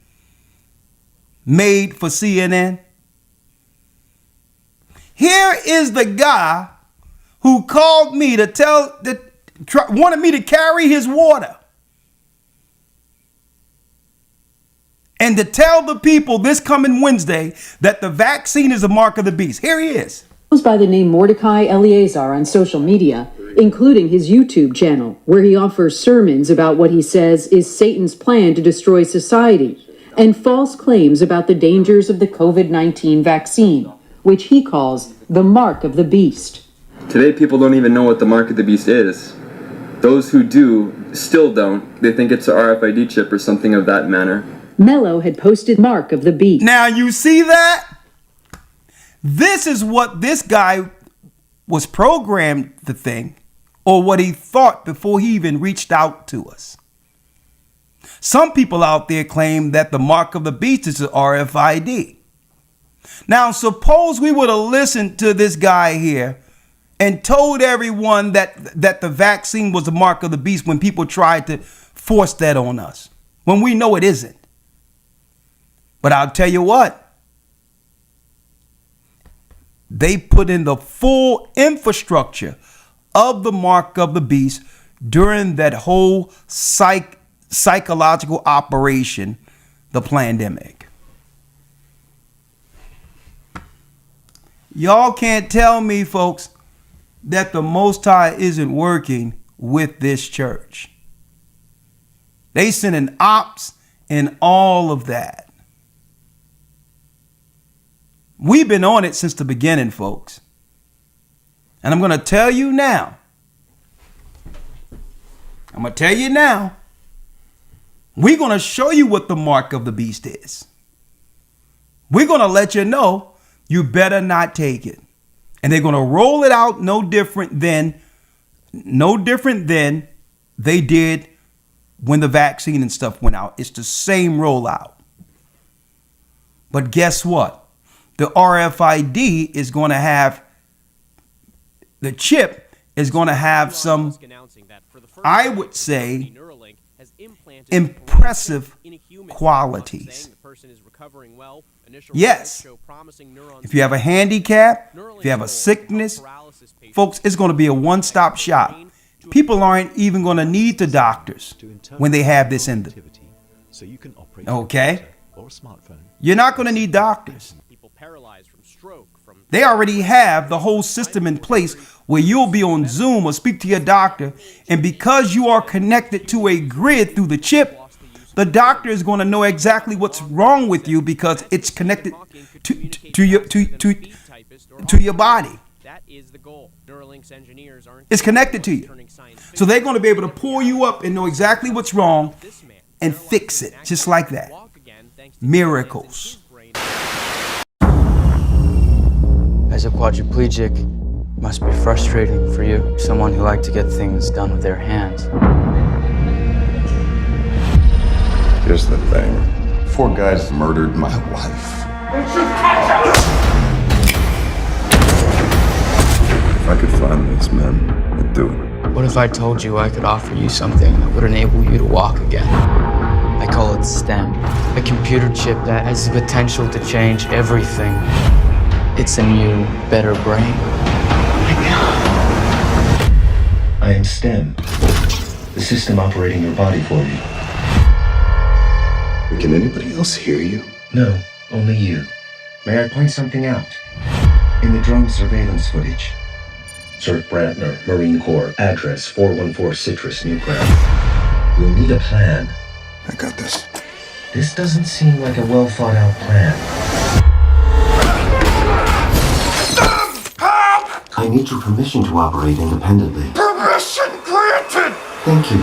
made for CNN. Here is the guy who called me to wanted me to carry his water and to tell the people this coming Wednesday that the vaccine is a mark of the beast. Here he is. Goes by the name Mordecai Eleazar on social media, including his YouTube channel, where he offers sermons about what he says is Satan's plan to destroy society, and false claims about the dangers of the COVID-19 vaccine, which he calls the mark of the beast. Today, people don't even know what the mark of the beast is. Those who do still don't. They think it's an RFID chip or something of that manner. Mello had posted mark of the beast. Now you see that? This is what this guy was programmed to think, or what he thought before he even reached out to us. Some people out there claim that the mark of the beast is the RFID. Now, suppose we would have listened to this guy here and told everyone that the vaccine was the mark of the beast when people tried to force that on us, when we know it isn't. But I'll tell you what, they put in the full infrastructure of the mark of the beast during that whole psychological operation, the pandemic. Y'all can't tell me, folks, that the Most High isn't working with this church. They sending ops and all of that. We've been on it since the beginning, folks. And I'm going to tell you now. We're going to show you what the mark of the beast is. We're going to let you know you better not take it. And they're going to roll it out no different than they did when the vaccine and stuff went out. It's the same rollout. But guess what? The RFID is going to have, the chip is going to have some, I would say, impressive qualities. Yes, if you have a handicap, if you have a sickness, folks, it's going to be a one-stop shop. People aren't even going to need the doctors when they have this in them. Okay? You're not going to need doctors. They already have the whole system in place where you'll be on Zoom or speak to your doctor, and because you are connected to a grid through the chip, the doctor is going to know exactly what's wrong with you because it's connected to your body. It's connected to you. So they're going to be able to pull you up and know exactly what's wrong and fix it just like that. Miracles. As a quadriplegic, it must be frustrating for you, someone who liked to get things done with their hands. Here's the thing. 4 guys murdered my wife. If I could find these men, I'd do it. What if I told you I could offer you something that would enable you to walk again? I call it STEM, a computer chip that has the potential to change everything. It's a new, better brain. I am STEM, the system operating your body for you. Can anybody else hear you? No, only you. May I point something out? In the drone surveillance footage, Sir Brantner, Marine Corps, address 414 Citrus, Newcraft. We'll need a plan. I got this. This doesn't seem like a well thought out plan. I need your permission to operate independently. Permission granted! Thank you.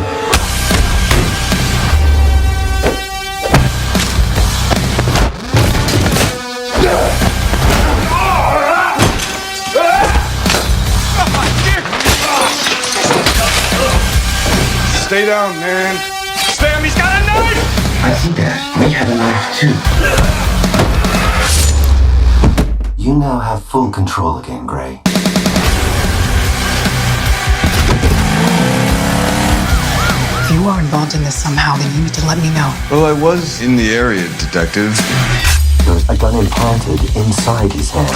Stay down, man. Sam, he's got a knife! I see that. We have a knife too. You now have full control again, Gray. If you are involved in this somehow, then you need to let me know. Well, I was in the area, Detective. There was a gun implanted inside his hand.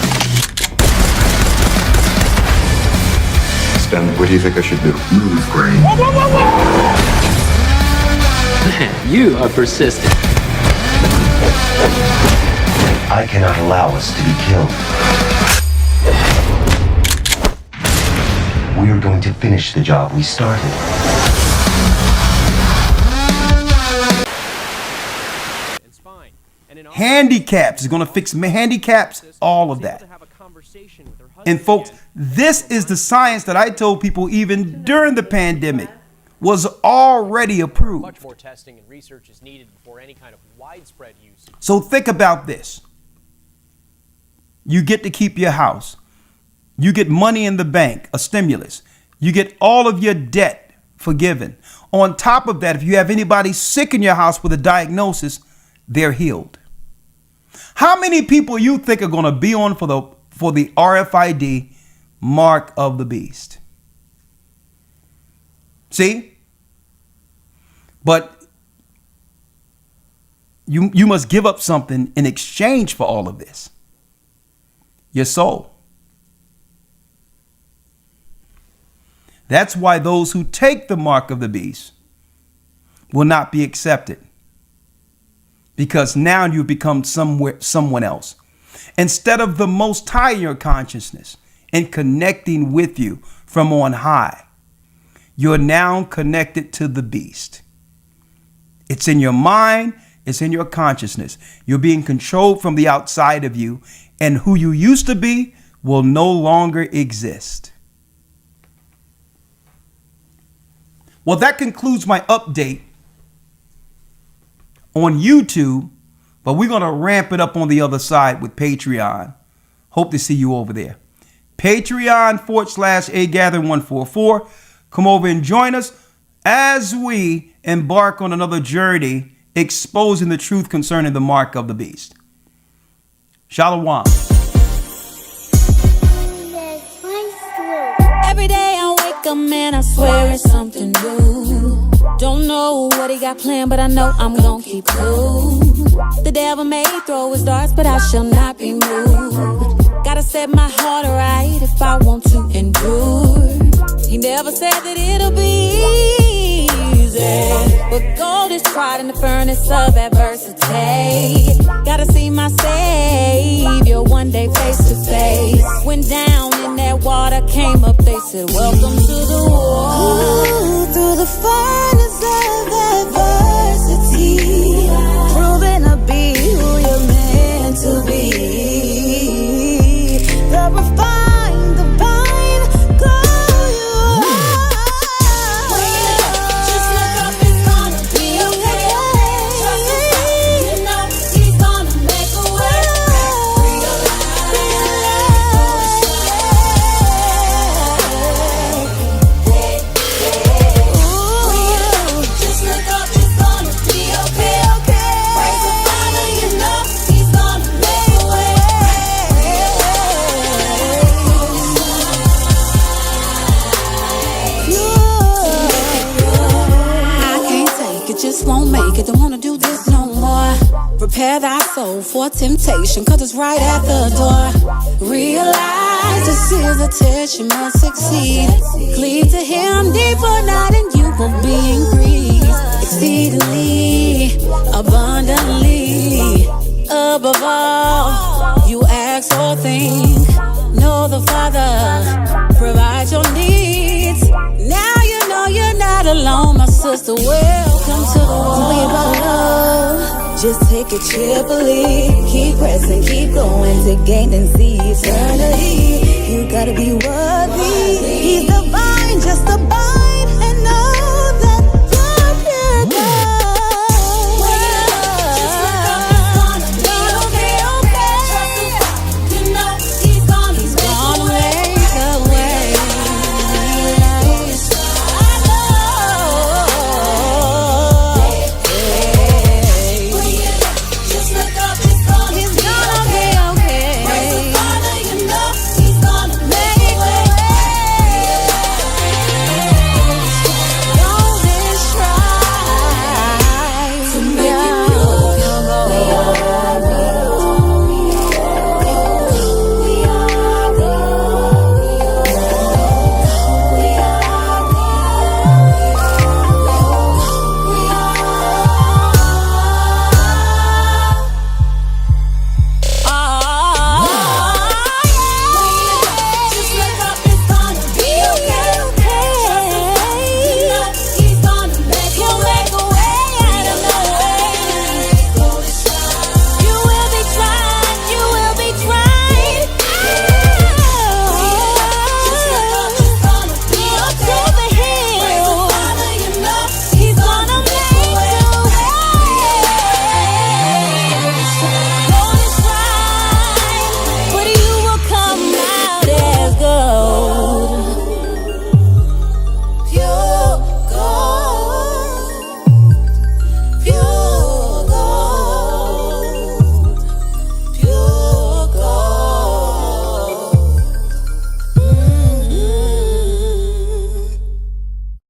Stan, what do you think I should do? Move, Gray. Man, you are persistent. I cannot allow us to be killed. We are going to finish the job we started. Handicaps is going to fix handicaps, all of that. And folks, this is the science that I told people even during the pandemic was already approved. Much more testing and research is needed before any kind of widespread use. So think about this. You get to keep your house. You get money in the bank, a stimulus. You get all of your debt forgiven. On top of that, if you have anybody sick in your house with a diagnosis, they're healed. How many people you think are going to be on for the RFID mark of the beast. See? But you must give up something in exchange for all of this. Your soul. That's why those who take the mark of the beast will not be accepted. Because now you become someone else. Instead of the Most High in your consciousness and connecting with you from on high, you're now connected to the beast. It's in your mind, it's in your consciousness. You're being controlled from the outside of you, and who you used to be will no longer exist. Well, that concludes my update on YouTube, but we're going to ramp it up on the other side with Patreon. Hope to see you over there. Patreon.com/AGathering144. Come over and join us as we embark on another journey exposing the truth concerning the mark of the beast. Shalom. Every day I wake up, man, I swear it's something new. Don't know what he got planned, but I know I'm gonna keep cool. The devil may throw his darts, but I shall not be moved. Gotta set my heart right if I want to endure. He never said that it'll be easy, but gold is tried in the furnace of adversity. Gotta see my Savior one day face to face. Went down in that water, came up, they said, welcome to the war. Ooh, through the furnace of adversity, proving to be who you're meant to be. The refined, the vine, glow you are. Just look up, it's gonna be okay. Trust the fact, you know he's gonna make a way. Just look up, it's gonna be okay. Praise the Father, you know he's gonna make a way. I can't take it, just won't make it. Don't wanna do this no more. Prepare thy soul for temptation, cause it's right at the door. Realize this is a test, you must succeed. Cleave to him deeper night and you will be increased exceedingly, abundantly. Above all, you ask or think, know the Father, provide your needs. Now you know you're not alone, my sister. Welcome to the world. Just take it cheerfully, keep pressing, keep going to gain and see eternity. You gotta be worthy.